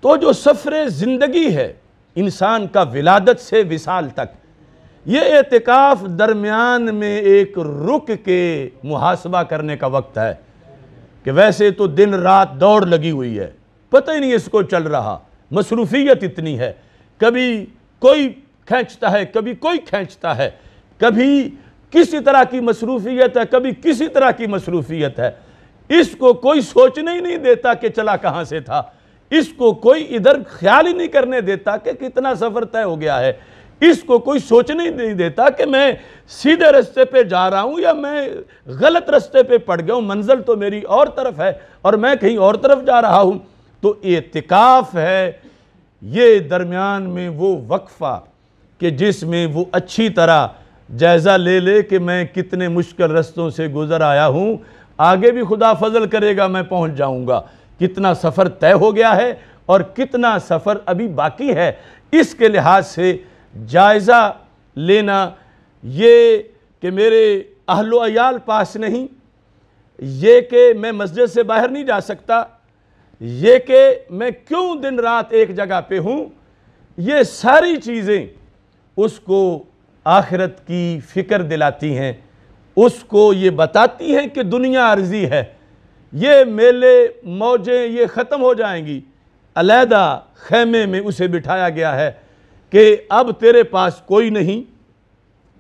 تو جو سفر زندگی ہے انسان کا ولادت سے وصال تک، یہ اعتکاف درمیان میں ایک رک کے محاسبہ کرنے کا وقت ہے کہ ویسے تو دن رات دوڑ لگی ہوئی ہے، پتہ ہی نہیں اس کو چل رہا، مصروفیت اتنی ہے، کبھی کوئی کھینچتا ہے، کبھی کوئی کھینچتا ہے، کبھی کسی طرح کی مصروفیت ہے، کبھی کسی طرح کی مصروفیت ہے، اس کو کوئی سوچنے ہی نہیں دیتا کہ چلا کہاں سے تھا، اس کو کوئی ادھر خیال ہی نہیں کرنے دیتا کہ کتنا سفر طے ہو گیا ہے، اس کو کوئی سوچنے ہی نہیں دیتا کہ میں سیدھے رستے پہ جا رہا ہوں یا میں غلط رستے پہ پڑ گیا ہوں، منزل تو میری اور طرف ہے اور میں کہیں اور طرف جا رہا ہوں۔ تو اعتکاف ہے یہ درمیان میں وہ وقفہ کہ جس میں وہ اچھی طرح جائزہ لے لے کہ میں کتنے مشکل رستوں سے گزر آیا ہوں، آگے بھی خدا فضل کرے گا میں پہنچ جاؤں گا، کتنا سفر طے ہو گیا ہے اور کتنا سفر ابھی باقی ہے۔ اس کے لحاظ سے جائزہ لینا، یہ کہ میرے اہل و عیال پاس نہیں، یہ کہ میں مسجد سے باہر نہیں جا سکتا، یہ کہ میں کیوں دن رات ایک جگہ پہ ہوں، یہ ساری چیزیں اس کو آخرت کی فکر دلاتی ہیں، اس کو یہ بتاتی ہیں کہ دنیا عارضی ہے، یہ میلے موجیں یہ ختم ہو جائیں گی۔ علیحدہ خیمے میں اسے بٹھایا گیا ہے کہ اب تیرے پاس کوئی نہیں،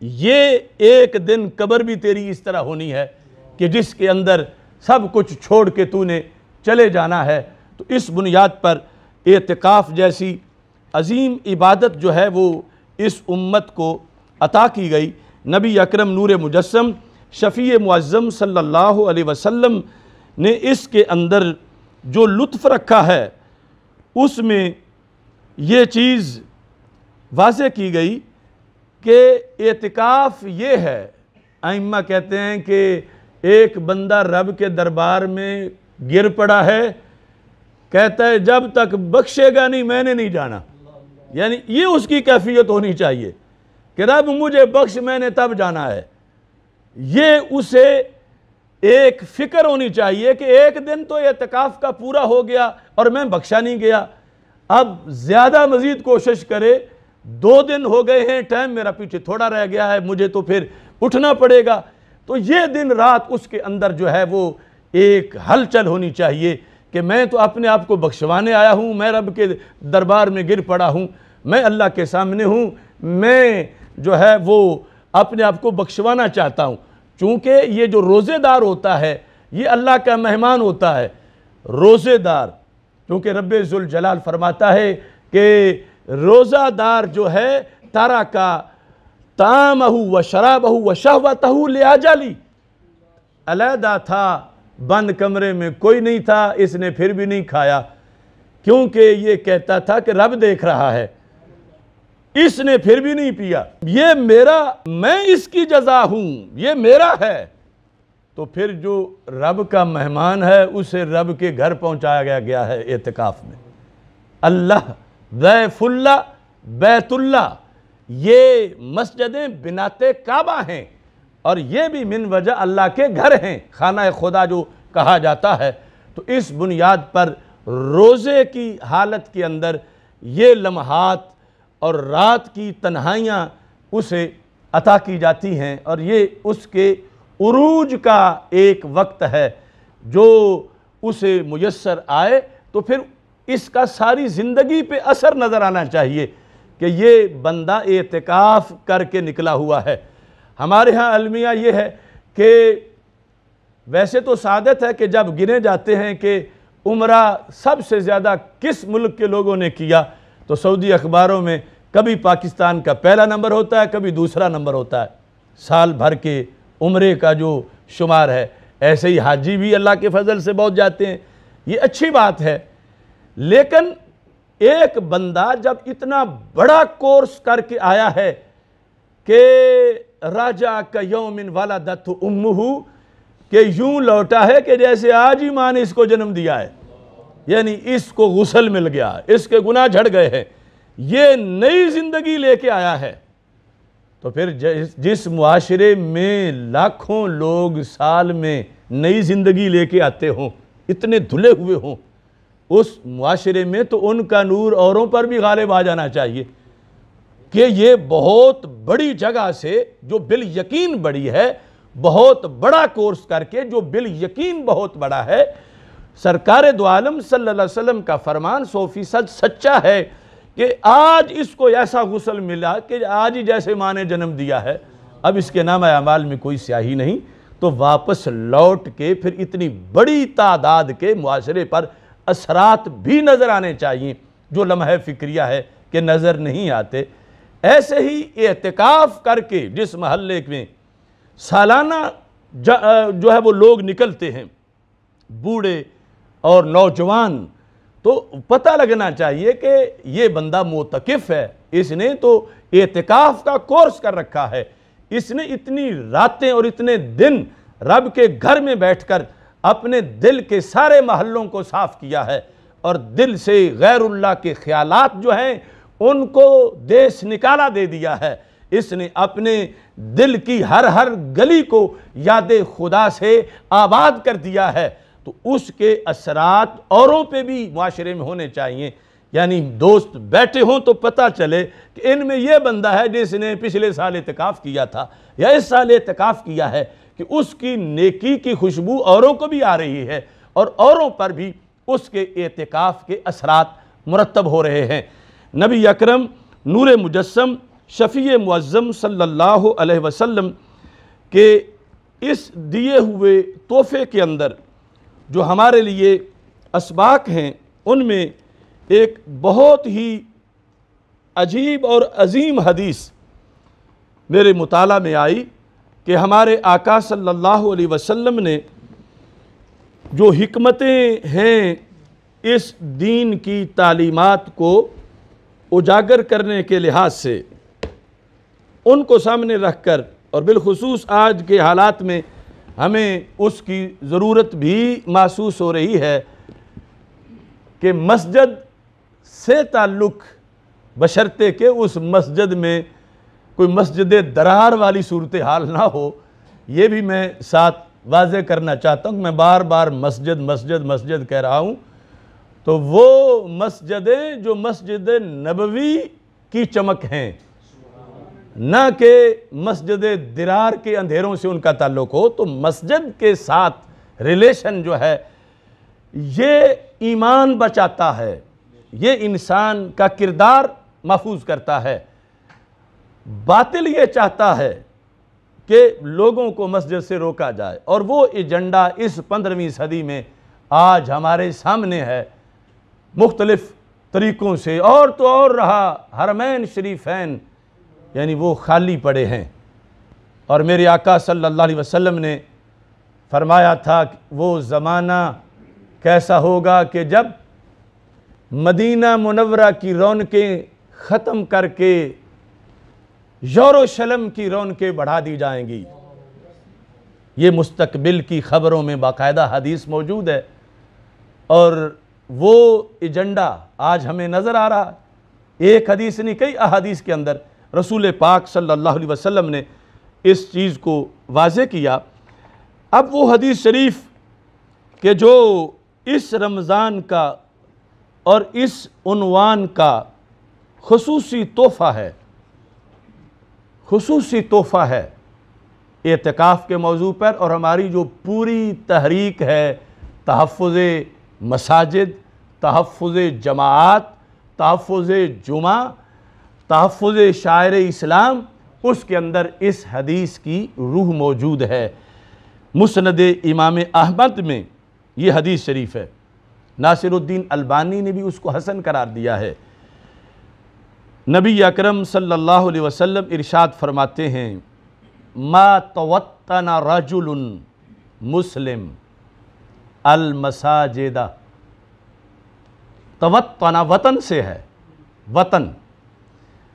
یہ ایک دن قبر بھی تیری اس طرح ہونی ہے کہ جس کے اندر سب کچھ چھوڑ کے تو نے چلے جانا ہے۔ تو اس بنیاد پر اعتکاف جیسی عظیم عبادت جو ہے وہ اس امت کو عطا کی گئی۔ نبی اکرم نور مجسم شفیع معظم صلی اللہ علیہ وسلم نے اس کے اندر جو لطف رکھا ہے اس میں یہ چیز واضح کی گئی کہ اعتکاف یہ ہے، ائمہ کہتے ہیں کہ ایک بندہ رب کے دربار میں گر پڑا ہے، کہتا ہے جب تک بخشے گا نہیں میں نے نہیں جانا، یعنی یہ اس کی کیفیت ہونی چاہیے کہ رب مجھے بخش میں نے تب جانا ہے، یہ اسے ایک فکر ہونی چاہیے کہ ایک دن تو اعتکاف کا پورا ہو گیا اور میں بخشا نہیں گیا، اب زیادہ مزید کوشش کرے، 2 دن ہو گئے ہیں، ٹائم میرا پیچھے تھوڑا رہ گیا ہے، مجھے تو پھر اٹھنا پڑے گا۔ تو یہ دن رات اس کے اندر جو ہے وہ ایک ہلچل ہونی چاہیے کہ میں تو اپنے آپ کو بخشوانے آیا ہوں، میں رب کے دربار میں گر پڑا ہوں، میں اللہ کے سامنے ہوں، میں جو ہے وہ اپنے آپ کو بخشوانا چاہتا ہوں۔ چونکہ یہ جو روزے دار ہوتا ہے یہ اللہ کا مہمان ہوتا ہے۔ روزے دار، چونکہ رب ذوالجلال فرماتا ہے کہ روزہ دار جو ہے ترکا طعامہ و شرابہ و شہوتہ لأجلی، علیحدہ تھا، بند کمرے میں کوئی نہیں تھا، اس نے پھر بھی نہیں کھایا، کیونکہ یہ کہتا تھا کہ رب دیکھ رہا ہے، اس نے پھر بھی نہیں پیا، یہ میرا، میں اس کی جزا ہوں، یہ میرا ہے۔ تو پھر جو رب کا مہمان ہے اسے رب کے گھر پہنچایا گیا ہے اعتکاف میں۔ اللہ، ضیف اللہ، بیت اللہ، یہ مسجدیں بنات کعبہ ہیں اور یہ بھی من وجہ اللہ کے گھر ہیں، خانہ خدا جو کہا جاتا ہے۔ تو اس بنیاد پر روزے کی حالت کے اندر یہ لمحات اور رات کی تنہائیاں اسے عطا کی جاتی ہیں، اور یہ اس کے عروج کا ایک وقت ہے جو اسے میسر آئے تو پھر اس کا ساری زندگی پہ اثر نظر آنا چاہیے کہ یہ بندہ اعتکاف کر کے نکلا ہوا ہے۔ ہمارے ہاں المیہ یہ ہے کہ ویسے تو سعادت ہے کہ جب گنے جاتے ہیں کہ عمرہ سب سے زیادہ کس ملک کے لوگوں نے کیا، تو سعودی اخباروں میں کبھی پاکستان کا پہلا نمبر ہوتا ہے، کبھی دوسرا نمبر ہوتا ہے، سال بھر کے عمرے کا جو شمار ہے۔ ایسے ہی حاجی بھی اللہ کے فضل سے بہت جاتے ہیں، یہ اچھی بات ہے، لیکن ایک بندہ جب اتنا بڑا کورس کر کے آیا ہے کہ راجع کیوم ولدتہ امہ، کہ یوں لوٹا ہے کہ جیسے آج ہی ماں نے اس کو جنم دیا ہے، یعنی اس کو غسل مل گیا، اس کے گناہ جھڑ گئے ہیں، یہ نئی زندگی لے کے آیا ہے۔ تو پھر جس معاشرے میں لاکھوں لوگ سال میں نئی زندگی لے کے آتے ہوں، اتنے دھلے ہوئے ہوں، اس معاشرے میں تو ان کا نور اوروں پر بھی غالب آ جانا چاہیے کہ یہ بہت بڑی جگہ سے جو بالیقین بڑی ہے، بہت بڑا کورس کر کے جو بالیقین بہت بڑا ہے، سرکار دو عالم صلی اللہ علیہ وسلم کا فرمان 100% سچا ہے کہ آج اس کو ایسا غسل ملا کہ آج ہی جیسے ماں نے جنم دیا ہے، اب اس کے نامہ اعمال میں کوئی سیاہی نہیں، تو واپس لوٹ کے پھر اتنی بڑی تعداد کے معاشرے پر اثرات بھی نظر آنے چاہیے جو لمحہ فکریہ ہے کہ نظر نہیں آتے۔ ایسے ہی اعتکاف کر کے جس محلے میں سالانہ جو ہے وہ لوگ نکلتے ہیں، بوڑھے اور نوجوان، تو پتہ لگنا چاہیے کہ یہ بندہ معتکف ہے، اس نے تو اعتکاف کا کورس کر رکھا ہے، اس نے اتنی راتیں اور اتنے دن رب کے گھر میں بیٹھ کر اپنے دل کے سارے محلوں کو صاف کیا ہے، اور دل سے غیر اللہ کے خیالات جو ہیں ان کو دیس نکالا دے دیا ہے، اس نے اپنے دل کی ہر گلی کو یاد خدا سے آباد کر دیا ہے، تو اس کے اثرات اوروں پہ بھی معاشرے میں ہونے چاہیے۔ یعنی دوست بیٹھے ہوں تو پتہ چلے کہ ان میں یہ بندہ ہے جس نے پچھلے سال اعتکاف کیا تھا یا اس سال اعتکاف کیا ہے، کہ اس کی نیکی کی خوشبو اوروں کو بھی آ رہی ہے اور اوروں پر بھی اس کے اعتکاف کے اثرات مرتب ہو رہے ہیں۔ نبی اکرم نور مجسم شفیع معظم صلی اللہ علیہ وسلم کے اس دیے ہوئے تحفے کے اندر جو ہمارے لیے اسباق ہیں، ان میں ایک بہت ہی عجیب اور عظیم حدیث میرے مطالعہ میں آئی کہ ہمارے آقا صلی اللہ علیہ وسلم نے جو حکمتیں ہیں اس دین کی تعلیمات کو اجاگر کرنے کے لحاظ سے ان کو سامنے رکھ کر، اور بالخصوص آج کے حالات میں ہمیں اس کی ضرورت بھی محسوس ہو رہی ہے کہ مسجد سے تعلق بشرطے کہ اس مسجد میں کوئی مسجد درار والی صورتحال نہ ہو یہ بھی میں ساتھ واضح کرنا چاہتا ہوں کہ میں بار بار مسجد مسجد مسجد کہہ رہا ہوں تو وہ مسجدیں جو مسجد نبوی کی چمک ہیں، نہ کہ مسجد درار کے اندھیروں سے ان کا تعلق ہو. تو مسجد کے ساتھ ریلیشن جو ہے یہ ایمان بچاتا ہے، یہ انسان کا کردار محفوظ کرتا ہے. باطل یہ چاہتا ہے کہ لوگوں کو مسجد سے روکا جائے، اور وہ ایجنڈا اس 15ویں صدی میں آج ہمارے سامنے ہے مختلف طریقوں سے. اور تو اور رہا حرمین شریفین یعنی وہ خالی پڑے ہیں، اور میرے آقا صلی اللہ علیہ وسلم نے فرمایا تھا کہ وہ زمانہ کیسا ہوگا کہ جب مدینہ منورہ کی رونقیں ختم کر کے یروشلم کی رونقیں بڑھا دی جائیں گی. یہ مستقبل کی خبروں میں باقاعدہ حدیث موجود ہے، اور وہ ایجنڈا آج ہمیں نظر آ رہا ہے. ایک حدیث نہیں، کئی احادیث کے اندر رسول پاک صلی اللہ علیہ وسلم نے اس چیز کو واضح کیا. اب وہ حدیث شریف کہ جو اس رمضان کا اور اس عنوان کا خصوصی تحفہ ہے، خصوصی تحفہ ہے اعتکاف کے موضوع پر، اور ہماری جو پوری تحریک ہے تحفظ مساجد، تحفظ جماعت، تحفظ جمعہ، تحفظ شاعر اسلام، اس کے اندر اس حدیث کی روح موجود ہے. مسند امام احمد میں یہ حدیث شریف ہے. ناصر الدین البانی نے بھی اس کو حسن قرار دیا ہے. نبی اکرم صلی اللہ علیہ وسلم ارشاد فرماتے ہیں ما توطن رجل مسلم المساجد. توطن وطن سے ہے، وطن.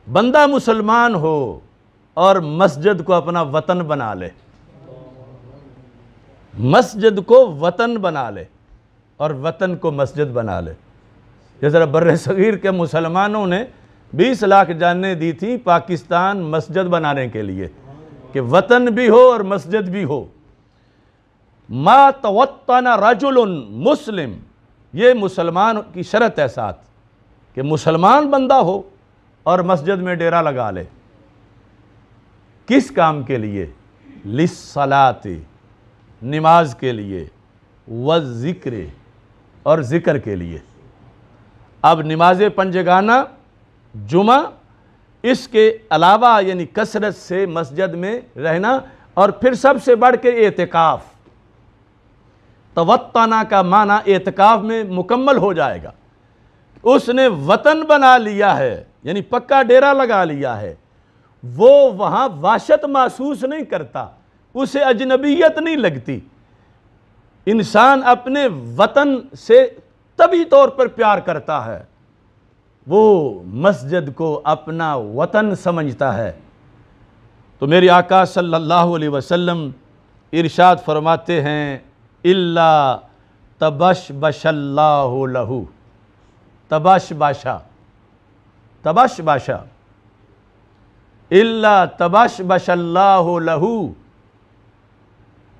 بندہ مسلمان ہو اور مسجد کو اپنا وطن بنا لے، مسجد کو وطن بنا لے اور وطن کو مسجد بنا لے. جیسے بر صغیر کے مسلمانوں نے 20 لاکھ جانیں دی تھی پاکستان مسجد بنانے کے لیے کہ وطن بھی ہو اور مسجد بھی ہو. ما توطن رجل مسلم، یہ مسلمان کی شرط ہے ساتھ کہ مسلمان بندہ ہو اور مسجد میں ڈیرا لگا لے. کس کام کے لیے؟ للصلاۃ، نماز کے لیے، والذکر، اور ذکر کے لیے. اب نماز پنجگانہ، جمعہ، اس کے علاوہ یعنی کثرت سے مسجد میں رہنا، اور پھر سب سے بڑھ کے اعتکاف. توطنہ کا معنی اعتکاف میں مکمل ہو جائے گا. اس نے وطن بنا لیا ہے یعنی پکا ڈیرا لگا لیا ہے، وہ وہاں وحشت محسوس نہیں کرتا، اسے اجنبیت نہیں لگتی. انسان اپنے وطن سے طبعی طور پر پیار کرتا ہے، وہ مسجد کو اپنا وطن سمجھتا ہے. تو میرے آقا صلی اللہ علیہ وسلم ارشاد فرماتے ہیں الا تبشبش اللہ لہو. تبشبشا، تبشبشا، الا تبشبش اللہ لہو.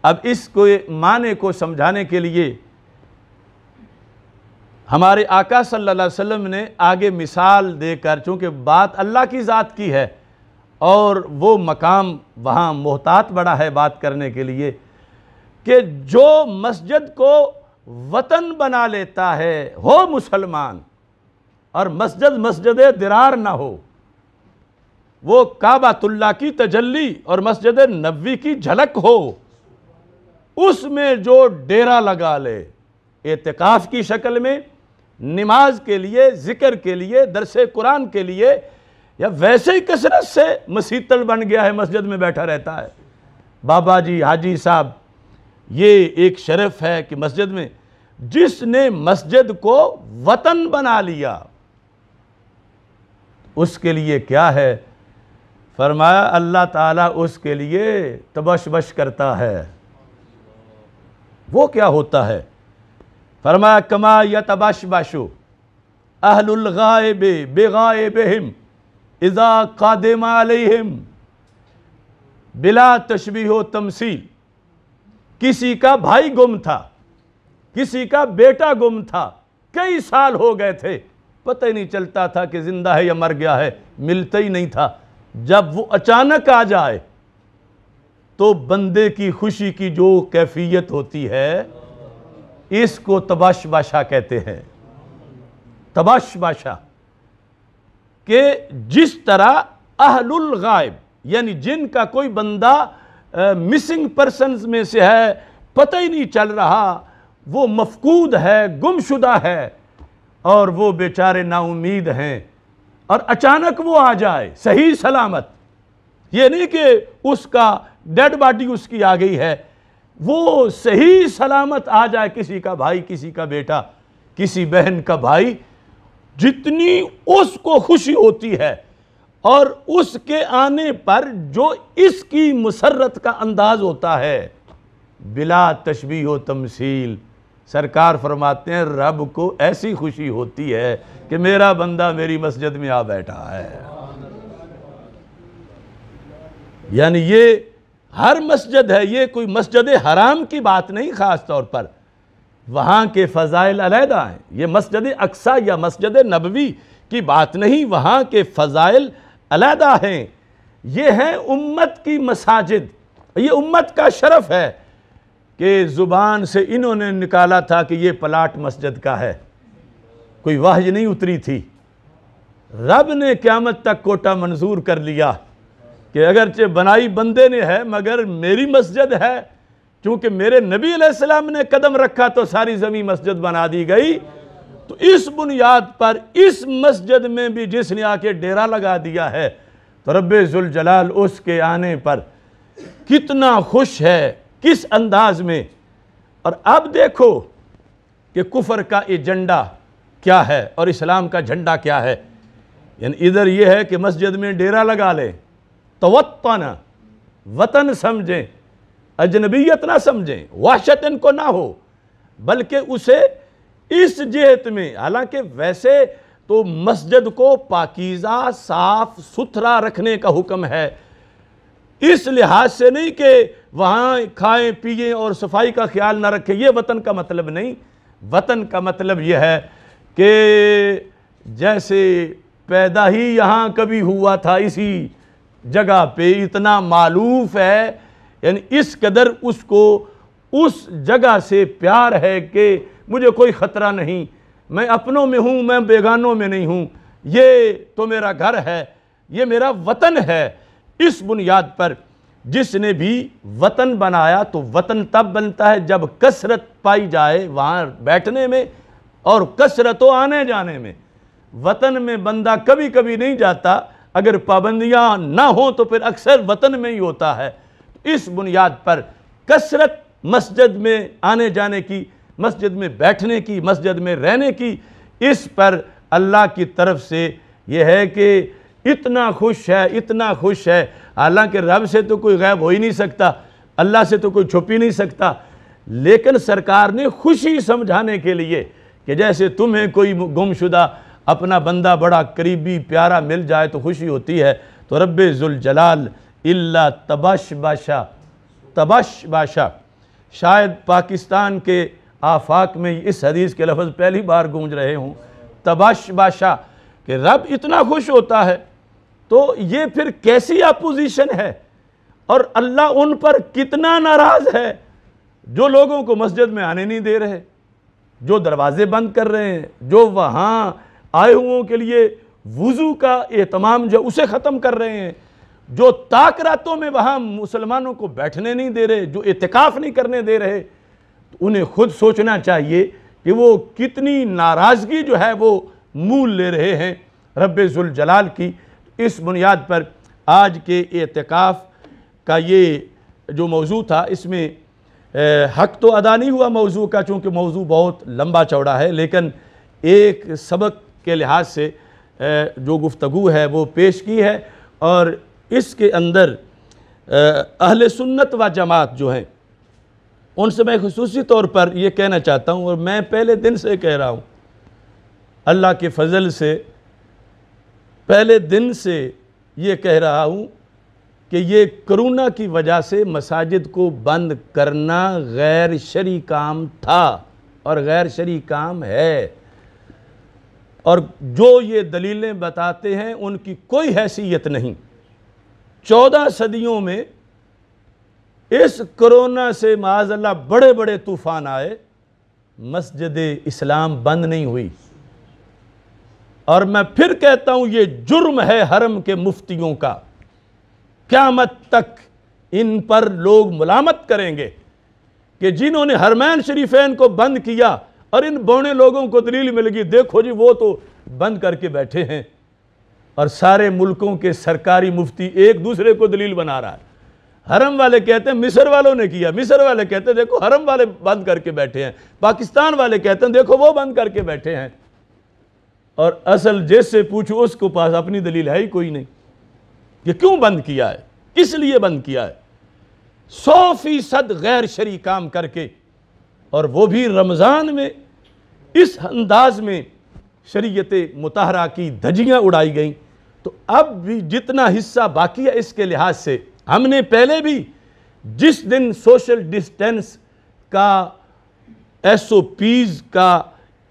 اب اس کو معنی کو سمجھانے کے لیے ہمارے آقا صلی اللہ علیہ وسلم نے آگے مثال دے کر، چونکہ بات اللہ کی ذات کی ہے اور وہ مقام وہاں محتاط بڑا ہے بات کرنے کے لیے، کہ جو مسجد کو وطن بنا لیتا ہے ہو مسلمان، اور مسجد مسجد درار نہ ہو، وہ کعبۃ اللہ کی تجلی اور مسجد نبوی کی جھلک ہو، اس میں جو ڈیرا لگا لے اعتکاف کی شکل میں، نماز کے لیے، ذکر کے لیے، درس قرآن کے لیے، یا ویسے ہی کثرت سے مسیتل بن گیا ہے مسجد میں بیٹھا رہتا ہے. بابا جی، حاجی صاحب، یہ ایک شرف ہے کہ مسجد میں جس نے مسجد کو وطن بنا لیا اس کے لیے کیا ہے؟ فرمایا اللہ تعالیٰ اس کے لیے تبشبش کرتا ہے. وہ کیا ہوتا ہے؟ فرمایا کما یتبشبش اہل الغائب بغائبہم اذا قادم علیہم. بلا تشبیہ و تمثیل، کسی کا بھائی گم تھا، کسی کا بیٹا گم تھا، کئی سال ہو گئے تھے، پتہ ہی نہیں چلتا تھا کہ زندہ ہے یا مر گیا ہے، ملتا ہی نہیں تھا۔ جب وہ اچانک آ جائے تو بندے کی خوشی کی جو کیفیت ہوتی ہے، اس کو تباش باشا کہتے ہیں۔ تباش باشا کہ جس طرح اہل الغائب، یعنی جن کا کوئی بندہ مسنگ پرسنز میں سے ہے، پتہ ہی نہیں چل رہا، وہ مفقود ہے، گم شدہ ہے، اور وہ بیچارے نا امید ہیں، اور اچانک وہ آ جائے صحیح سلامت، یہ نہیں کہ اس کا ڈیڈ باڈی اس کی آ گئی ہے، وہ صحیح سلامت آ جائے، کسی کا بھائی، کسی کا بیٹا، کسی بہن کا بھائی، جتنی اس کو خوشی ہوتی ہے، اور اس کے آنے پر جو اس کی مسرت کا انداز ہوتا ہے، بلا تشبیہ و تمثیل، سرکار فرماتے ہیں رب کو ایسی خوشی ہوتی ہے کہ میرا بندہ میری مسجد میں آ بیٹھا ہے۔ یعنی یہ ہر مسجد ہے، یہ کوئی مسجد حرام کی بات نہیں، خاص طور پر وہاں کے فضائل علیحدہ ہیں، یہ مسجد اقصی یا مسجد نبوی کی بات نہیں، وہاں کے فضائل علیحدہ ہیں۔ یہ ہیں امت کی مساجد، یہ امت کا شرف ہے کہ زبان سے انہوں نے نکالا تھا کہ یہ پلاٹ مسجد کا ہے، کوئی وحی نہیں اتری تھی، رب نے قیامت تک کوٹا منظور کر لیا کہ اگرچہ بنائی بندے نے ہے مگر میری مسجد ہے، چونکہ میرے نبی علیہ السلام نے قدم رکھا تو ساری زمین مسجد بنا دی گئی۔ تو اس بنیاد پر اس مسجد میں بھی جس نے آ کے ڈیرا لگا دیا ہے تو رب ذوالجلال اس کے آنے پر کتنا خوش ہے، کس انداز میں۔ اور اب دیکھو کہ کفر کا ایجنڈا کیا ہے اور اسلام کا جھنڈا کیا ہے، یعنی ادھر یہ ہے کہ مسجد میں ڈیرا لگا لیں، توطن، وطن سمجھیں، اجنبیت نہ سمجھیں، وحشت ان کو نہ ہو، بلکہ اسے اس جہت میں، حالانکہ ویسے تو مسجد کو پاکیزہ صاف ستھرا رکھنے کا حکم ہے، اس لحاظ سے نہیں کہ وہاں کھائیں پیئیں اور صفائی کا خیال نہ رکھیں، یہ وطن کا مطلب نہیں۔ وطن کا مطلب یہ ہے کہ جیسے پیدا ہی یہاں کبھی ہوا تھا، اسی جگہ پہ اتنا معلوف ہے، یعنی اس قدر اس کو اس جگہ سے پیار ہے کہ مجھے کوئی خطرہ نہیں، میں اپنوں میں ہوں، میں بیگانوں میں نہیں ہوں، یہ تو میرا گھر ہے، یہ میرا وطن ہے۔ اس بنیاد پر جس نے بھی وطن بنایا تو وطن تب بنتا ہے جب کثرت پائی جائے وہاں بیٹھنے میں اور کثرت و آنے جانے میں۔ وطن میں بندہ کبھی کبھی نہیں جاتا، اگر پابندیاں نہ ہوں تو پھر اکثر وطن میں ہی ہوتا ہے۔ اس بنیاد پر کثرت مسجد میں آنے جانے کی، مسجد میں بیٹھنے کی، مسجد میں رہنے کی، اس پر اللہ کی طرف سے یہ ہے کہ اتنا خوش ہے، اتنا خوش ہے، حالانکہ رب سے تو کوئی غائب ہو ہی نہیں سکتا، اللہ سے تو کوئی چھپ ہی نہیں سکتا، لیکن سرکار نے خوشی سمجھانے کے لیے کہ جیسے تمہیں کوئی گم شدہ اپنا بندہ بڑا قریبی پیارا مل جائے تو خوشی ہوتی ہے، تو رب ذوالجلال اللہ تباش باشا، تباش باشا، شاید پاکستان کے آفاق میں اس حدیث کے لفظ پہلی بار گونج رہے ہوں، تباش باشا، کہ رب اتنا خوش ہوتا ہے تو یہ پھر کیسی اپوزیشن ہے، اور اللہ ان پر کتنا ناراض ہے جو لوگوں کو مسجد میں آنے نہیں دے رہے، جو دروازے بند کر رہے ہیں، جو وہاں آئے ہوں کے لیے وضو کا اہتمام جو اسے ختم کر رہے ہیں، جو تاک راتوں میں وہاں مسلمانوں کو بیٹھنے نہیں دے رہے، جو اعتکاف نہیں کرنے دے رہے، تو انہیں خود سوچنا چاہیے کہ وہ کتنی ناراضگی جو ہے وہ مول لے رہے ہیں رب ذوالجلال کی۔ اس بنیاد پر آج کے اعتکاف کا یہ جو موضوع تھا، اس میں حق تو ادا نہیں ہوا موضوع کا، چونکہ موضوع بہت لمبا چوڑا ہے، لیکن ایک سبق کے لحاظ سے جو گفتگو ہے وہ پیش کی ہے، اور اس کے اندر اہل سنت و جماعت جو ہیں ان سے میں خصوصی طور پر یہ کہنا چاہتا ہوں، اور میں پہلے دن سے کہہ رہا ہوں، اللہ کے فضل سے پہلے دن سے یہ کہہ رہا ہوں کہ یہ کرونا کی وجہ سے مساجد کو بند کرنا غیر شرعی کام تھا اور غیر شرعی کام ہے، اور جو یہ دلیلیں بتاتے ہیں ان کی کوئی حیثیت نہیں۔ 14 صدیوں میں اس کرونا سے معاذ اللہ بڑے بڑے طوفان آئے، مسجد اسلام بند نہیں ہوئی۔ اور میں پھر کہتا ہوں یہ جرم ہے حرم کے مفتیوں کا، قیامت تک ان پر لوگ ملامت کریں گے کہ جنہوں نے حرمین شریفین کو بند کیا اور ان بونے لوگوں کو دلیل مل گئی، دیکھو جی وہ تو بند کر کے بیٹھے ہیں، اور سارے ملکوں کے سرکاری مفتی ایک دوسرے کو دلیل بنا رہا ہے۔ حرم والے کہتے ہیں مصر والوں نے کیا، مصر والے کہتے ہیں دیکھو حرم والے بند کر کے بیٹھے ہیں، پاکستان والے کہتے ہیں دیکھو وہ بند کر کے بیٹھے ہیں، اور اصل جس سے پوچھو اس کو پاس اپنی دلیل ہے ہی کوئی نہیں کہ کیوں بند کیا ہے، کس لیے بند کیا ہے۔ 100% غیر شرعی کام کر کے، اور وہ بھی رمضان میں اس انداز میں شریعت مطہرہ کی دھجیاں اڑائی گئیں۔ تو اب بھی جتنا حصہ باقی ہے اس کے لحاظ سے ہم نے پہلے بھی جس دن سوشل ڈسٹینس کا SOPs کا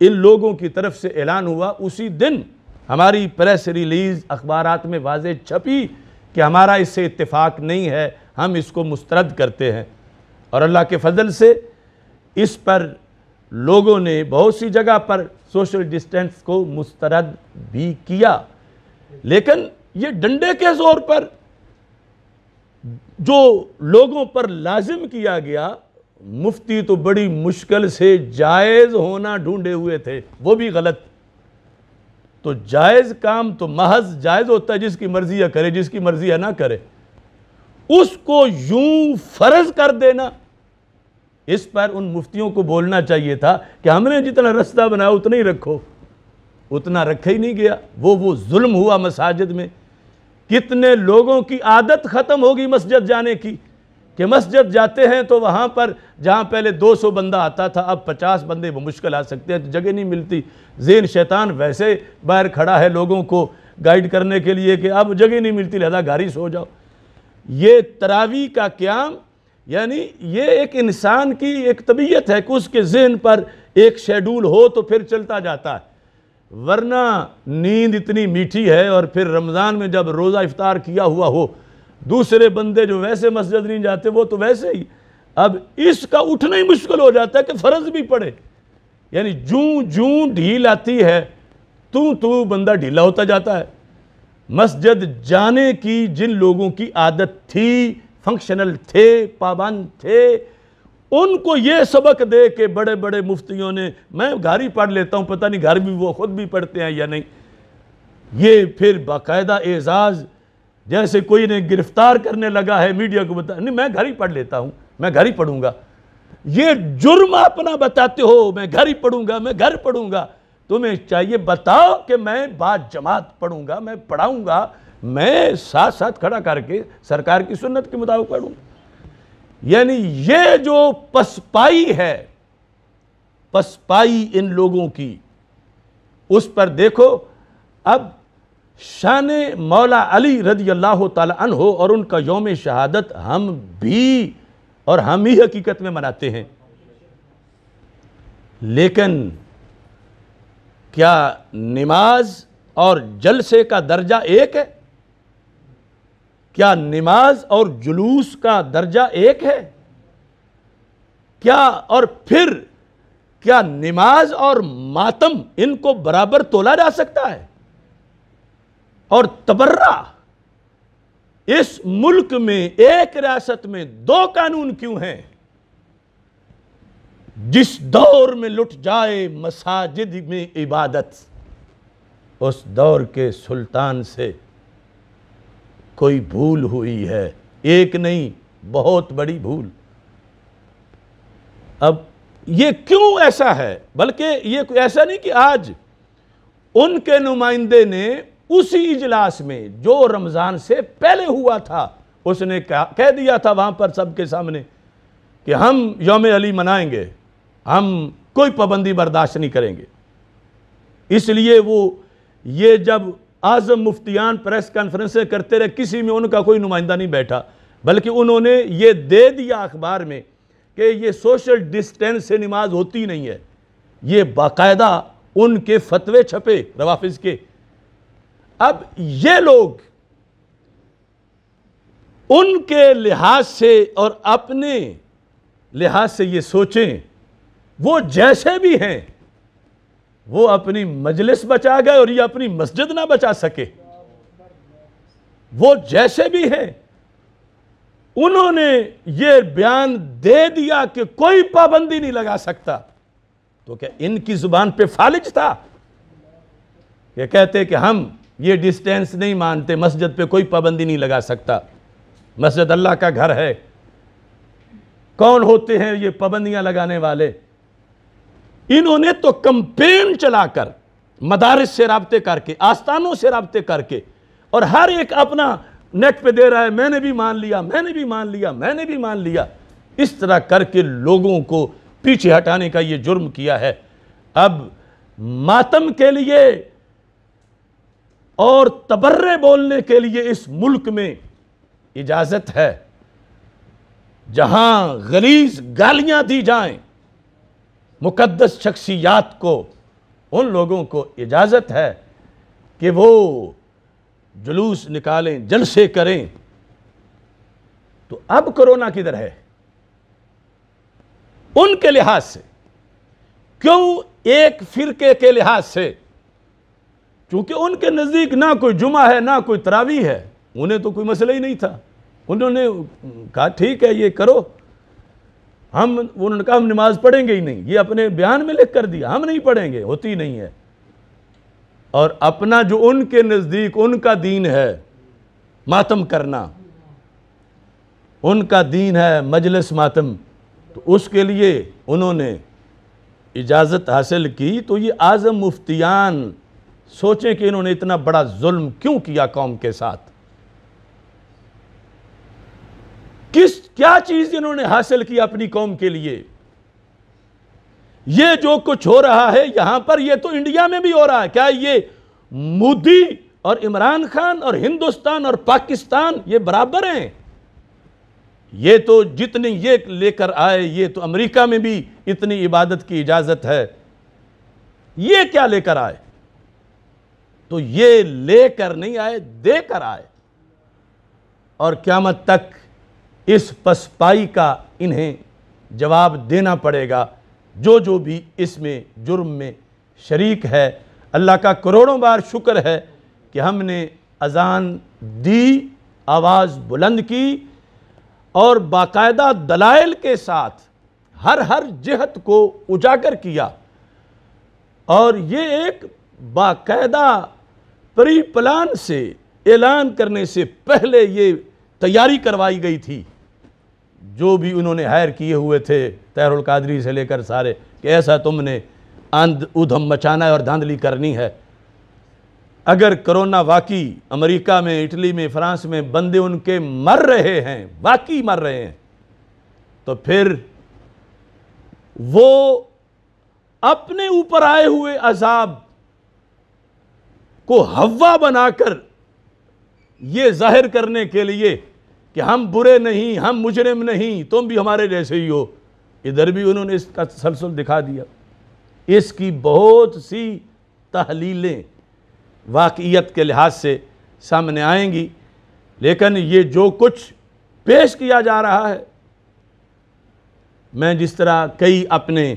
ان لوگوں کی طرف سے اعلان ہوا، اسی دن ہماری پریس ریلیز اخبارات میں واضح چھپی کہ ہمارا اس سے اتفاق نہیں ہے، ہم اس کو مسترد کرتے ہیں، اور اللہ کے فضل سے اس پر لوگوں نے بہت سی جگہ پر سوشل ڈسٹینس کو مسترد بھی کیا، لیکن یہ ڈنڈے کے زور پر جو لوگوں پر لازم کیا گیا، مفتی تو بڑی مشکل سے جائز ہونا ڈھونڈے ہوئے تھے، وہ بھی غلط۔ تو جائز کام تو محض جائز ہوتا ہے، جس کی مرضی ہے کرے، جس کی مرضی ہے نہ کرے، اس کو یوں فرض کر دینا، اس پر ان مفتیوں کو بولنا چاہیے تھا کہ ہم نے جتنا رستہ بنایا اتنا ہی رکھو، اتنا رکھا ہی نہیں گیا۔ وہ ظلم ہوا مساجد میں، کتنے لوگوں کی عادت ختم ہوگی مسجد جانے کی کہ مسجد جاتے ہیں تو وہاں پر جہاں پہلے 200 بندہ آتا تھا اب 50 بندے بمشکل آ سکتے ہیں، تو جگہ نہیں ملتی، ذہن شیطان ویسے باہر کھڑا ہے لوگوں کو گائیڈ کرنے کے لیے کہ اب جگہ نہیں ملتی لہذا گھر ہی سو جاؤ۔ یہ تراویح کا قیام یعنی یہ ایک انسان کی ایک طبیعت ہے کہ اس کے ذہن پر ایک شیڈول ہو تو پھر چلتا جاتا ہے، ورنہ نیند اتنی میٹھی ہے، اور پھر رمضان میں جب روزہ افطار کیا ہوا ہو، دوسرے بندے جو ویسے مسجد نہیں جاتے وہ تو ویسے ہی، اب اس کا اٹھنا ہی مشکل ہو جاتا ہے کہ فرض بھی پڑے، یعنی جوں ڈھیل آتی ہے تو بندہ ڈھیلا ہوتا جاتا ہے۔ مسجد جانے کی جن لوگوں کی عادت تھی، فنکشنل تھے، پابند تھے، ان کو یہ سبق دے کہ بڑے بڑے مفتیوں نے میں گھر ہی پڑھ لیتا ہوں، پتہ نہیں گھر بھی وہ خود بھی پڑھتے ہیں یا نہیں، یہ پھر باقاعدہ اعزاز جیسے کوئی نے گرفتار کرنے لگا ہے میڈیا کو بتا نہیں میں گھر ہی پڑھ لیتا ہوں، میں گھر ہی پڑھوں گا، یہ جرم اپنا بتاتے ہو میں گھر ہی پڑھوں گا، میں گھر پڑھوں گا۔ تمہیں چاہیے بتاؤ کہ میں بعد جماعت پڑھوں گا، میں پڑھاؤں گا، میں ساتھ ساتھ کھڑا کر کے سرکار کی سنت کے مطابق پڑھوں گا۔ یعنی یہ جو پسپائی ہے، پسپائی ان لوگوں کی، اس پر دیکھو اب شان مولا علی رضی اللہ تعالی عنہ اور ان کا یوم شہادت ہم بھی اور ہم ہی حقیقت میں مناتے ہیں، لیکن کیا نماز اور جلسے کا درجہ ایک ہے؟ کیا نماز اور جلوس کا درجہ ایک ہے؟ کیا اور پھر کیا نماز اور ماتم ان کو برابر تولا جا سکتا ہے؟ اور تبرہ اس ملک میں ایک ریاست میں 2 قانون کیوں ہیں؟ جس دور میں لٹ جائے مساجد میں عبادت، اس دور کے سلطان سے کوئی بھول ہوئی ہے، ایک نہیں بہت بڑی بھول۔ اب یہ کیوں ایسا ہے؟ بلکہ یہ ایسا نہیں کہ آج ان کے نمائندے نے اسی اجلاس میں جو رمضان سے پہلے ہوا تھا اس نے کہہ دیا تھا وہاں پر سب کے سامنے کہ ہم یوم علی منائیں گے، ہم کوئی پابندی برداشت نہیں کریں گے۔ اس لیے وہ یہ جب اعظم مفتیان پریس کانفرنسیں کرتے رہے، کسی میں ان کا کوئی نمائندہ نہیں بیٹھا، بلکہ انہوں نے یہ دے دیا اخبار میں کہ یہ سوشل ڈسٹینس سے نماز ہوتی نہیں ہے۔ یہ باقاعدہ ان کے فتوے چھپے روافظ کے۔ اب یہ لوگ ان کے لحاظ سے اور اپنے لحاظ سے یہ سوچیں، وہ جیسے بھی ہیں وہ اپنی مجلس بچا گئے اور یہ اپنی مسجد نہ بچا سکے۔ وہ جیسے بھی ہیں انہوں نے یہ بیان دے دیا کہ کوئی پابندی نہیں لگا سکتا، تو کیا ان کی زبان پہ فالج تھا کہ کہتے کہ ہم یہ ڈسٹینس نہیں مانتے، مسجد پہ کوئی پابندی نہیں لگا سکتا، مسجد اللہ کا گھر ہے۔ کون ہوتے ہیں یہ پابندیاں لگانے والے؟ انہوں نے تو کمپین چلا کر، مدارس سے رابطے کر کے، آستانوں سے رابطے کر کے، اور ہر ایک اپنا نیٹ پہ دے رہا ہے، میں نے بھی مان لیا، میں نے بھی مان لیا، میں نے بھی مان لیا، اس طرح کر کے لوگوں کو پیچھے ہٹانے کا یہ جرم کیا ہے۔ اب ماتم کے لیے اور تبرے بولنے کے لیے اس ملک میں اجازت ہے، جہاں غلیظ گالیاں دی جائیں مقدس شخصیات کو، ان لوگوں کو اجازت ہے کہ وہ جلوس نکالیں، جلسے کریں۔ تو اب کرونا کدھر ہے؟ ان کے لحاظ سے، کیوں ایک فرقے کے لحاظ سے؟ چونکہ ان کے نزدیک نہ کوئی جمعہ ہے نہ کوئی تراویح ہے، انہیں تو کوئی مسئلہ ہی نہیں تھا۔ انہوں نے کہا ٹھیک ہے یہ کرو، انہوں نے کہا ہم نماز پڑھیں گے ہی نہیں، یہ اپنے بیان میں لکھ کر دیا، ہم نہیں پڑھیں گے، ہوتی نہیں ہے۔ اور اپنا جو ان کے نزدیک ان کا دین ہے ماتم کرنا، ان کا دین ہے مجلس ماتم، تو اس کے لیے انہوں نے اجازت حاصل کی۔ تو یہ اعظم مفتیان سوچیں کہ انہوں نے اتنا بڑا ظلم کیوں کیا قوم کے ساتھ؟ کیا چیز انہوں نے حاصل کی اپنی قوم کے لیے؟ یہ جو کچھ ہو رہا ہے یہاں پر، یہ تو انڈیا میں بھی ہو رہا ہے۔ کیا یہ مودی اور عمران خان اور ہندوستان اور پاکستان یہ برابر ہیں؟ یہ تو جتنی یہ لے کر آئے، یہ تو امریکہ میں بھی اتنی عبادت کی اجازت ہے، یہ کیا لے کر آئے؟ تو یہ لے کر نہیں آئے، دے کر آئے، اور قیامت تک اس پسپائی کا انہیں جواب دینا پڑے گا جو بھی اس میں جرم میں شریک ہے۔ اللہ کا کروڑوں بار شکر ہے کہ ہم نے اذان دی، آواز بلند کی، اور باقاعدہ دلائل کے ساتھ ہر جہت کو اجاگر کیا، اور یہ ایک باقاعدہ پری پلان سے اعلان کرنے سے پہلے یہ تیاری کروائی گئی تھی۔ جو بھی انہوں نے ہائر کیے ہوئے تھے طاہر القادری سے لے کر سارے، کہ ایسا تم نے ادھم مچانا ہے اور دھاندلی کرنی ہے۔ اگر کرونا واقعی امریکہ میں، اٹلی میں، فرانس میں بندے ان کے مر رہے ہیں، واقعی مر رہے ہیں، تو پھر وہ اپنے اوپر آئے ہوئے عذاب کو ہوا بنا کر یہ ظاہر کرنے کے لیے کہ ہم برے نہیں، ہم مجرم نہیں، تم بھی ہمارے جیسے ہی ہو، ادھر بھی انہوں نے اس کا تسلسل دکھا دیا۔ اس کی بہت سی تحلیلیں واقعیت کے لحاظ سے سامنے آئیں گی، لیکن یہ جو کچھ پیش کیا جا رہا ہے، میں جس طرح کئی اپنے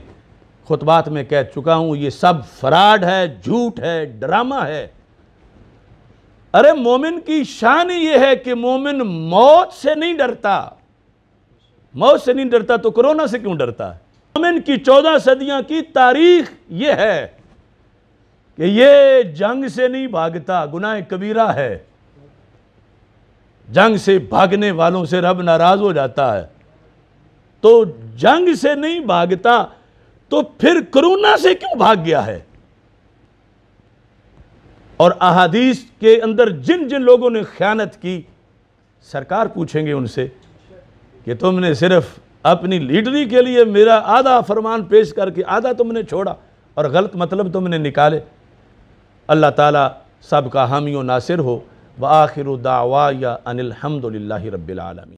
خطبات میں کہہ چکا ہوں، یہ سب فراڈ ہے، جھوٹ ہے، ڈرامہ ہے۔ ارے مومن کی شان یہ ہے کہ مومن موت سے نہیں ڈرتا، موت سے نہیں ڈرتا تو کرونا سے کیوں ڈرتا ہے؟ مومن کی 14 صدیاں کی تاریخ یہ ہے کہ یہ جنگ سے نہیں بھاگتا، گناہ کبیرہ ہے، جنگ سے بھاگنے والوں سے رب ناراض ہو جاتا ہے، تو جنگ سے نہیں بھاگتا تو پھر کرونا سے کیوں بھاگ گیا ہے؟ اور احادیث کے اندر جن جن لوگوں نے خیانت کی، سرکار پوچھیں گے ان سے کہ تم نے صرف اپنی لیڈری کے لیے میرا آدھا فرمان پیش کر کے آدھا تم نے چھوڑا اور غلط مطلب تم نے نکالے۔ اللہ تعالیٰ سب کا حامی و ناصر ہو۔ وآخر دعوایا ان الحمد للہ رب العالمین۔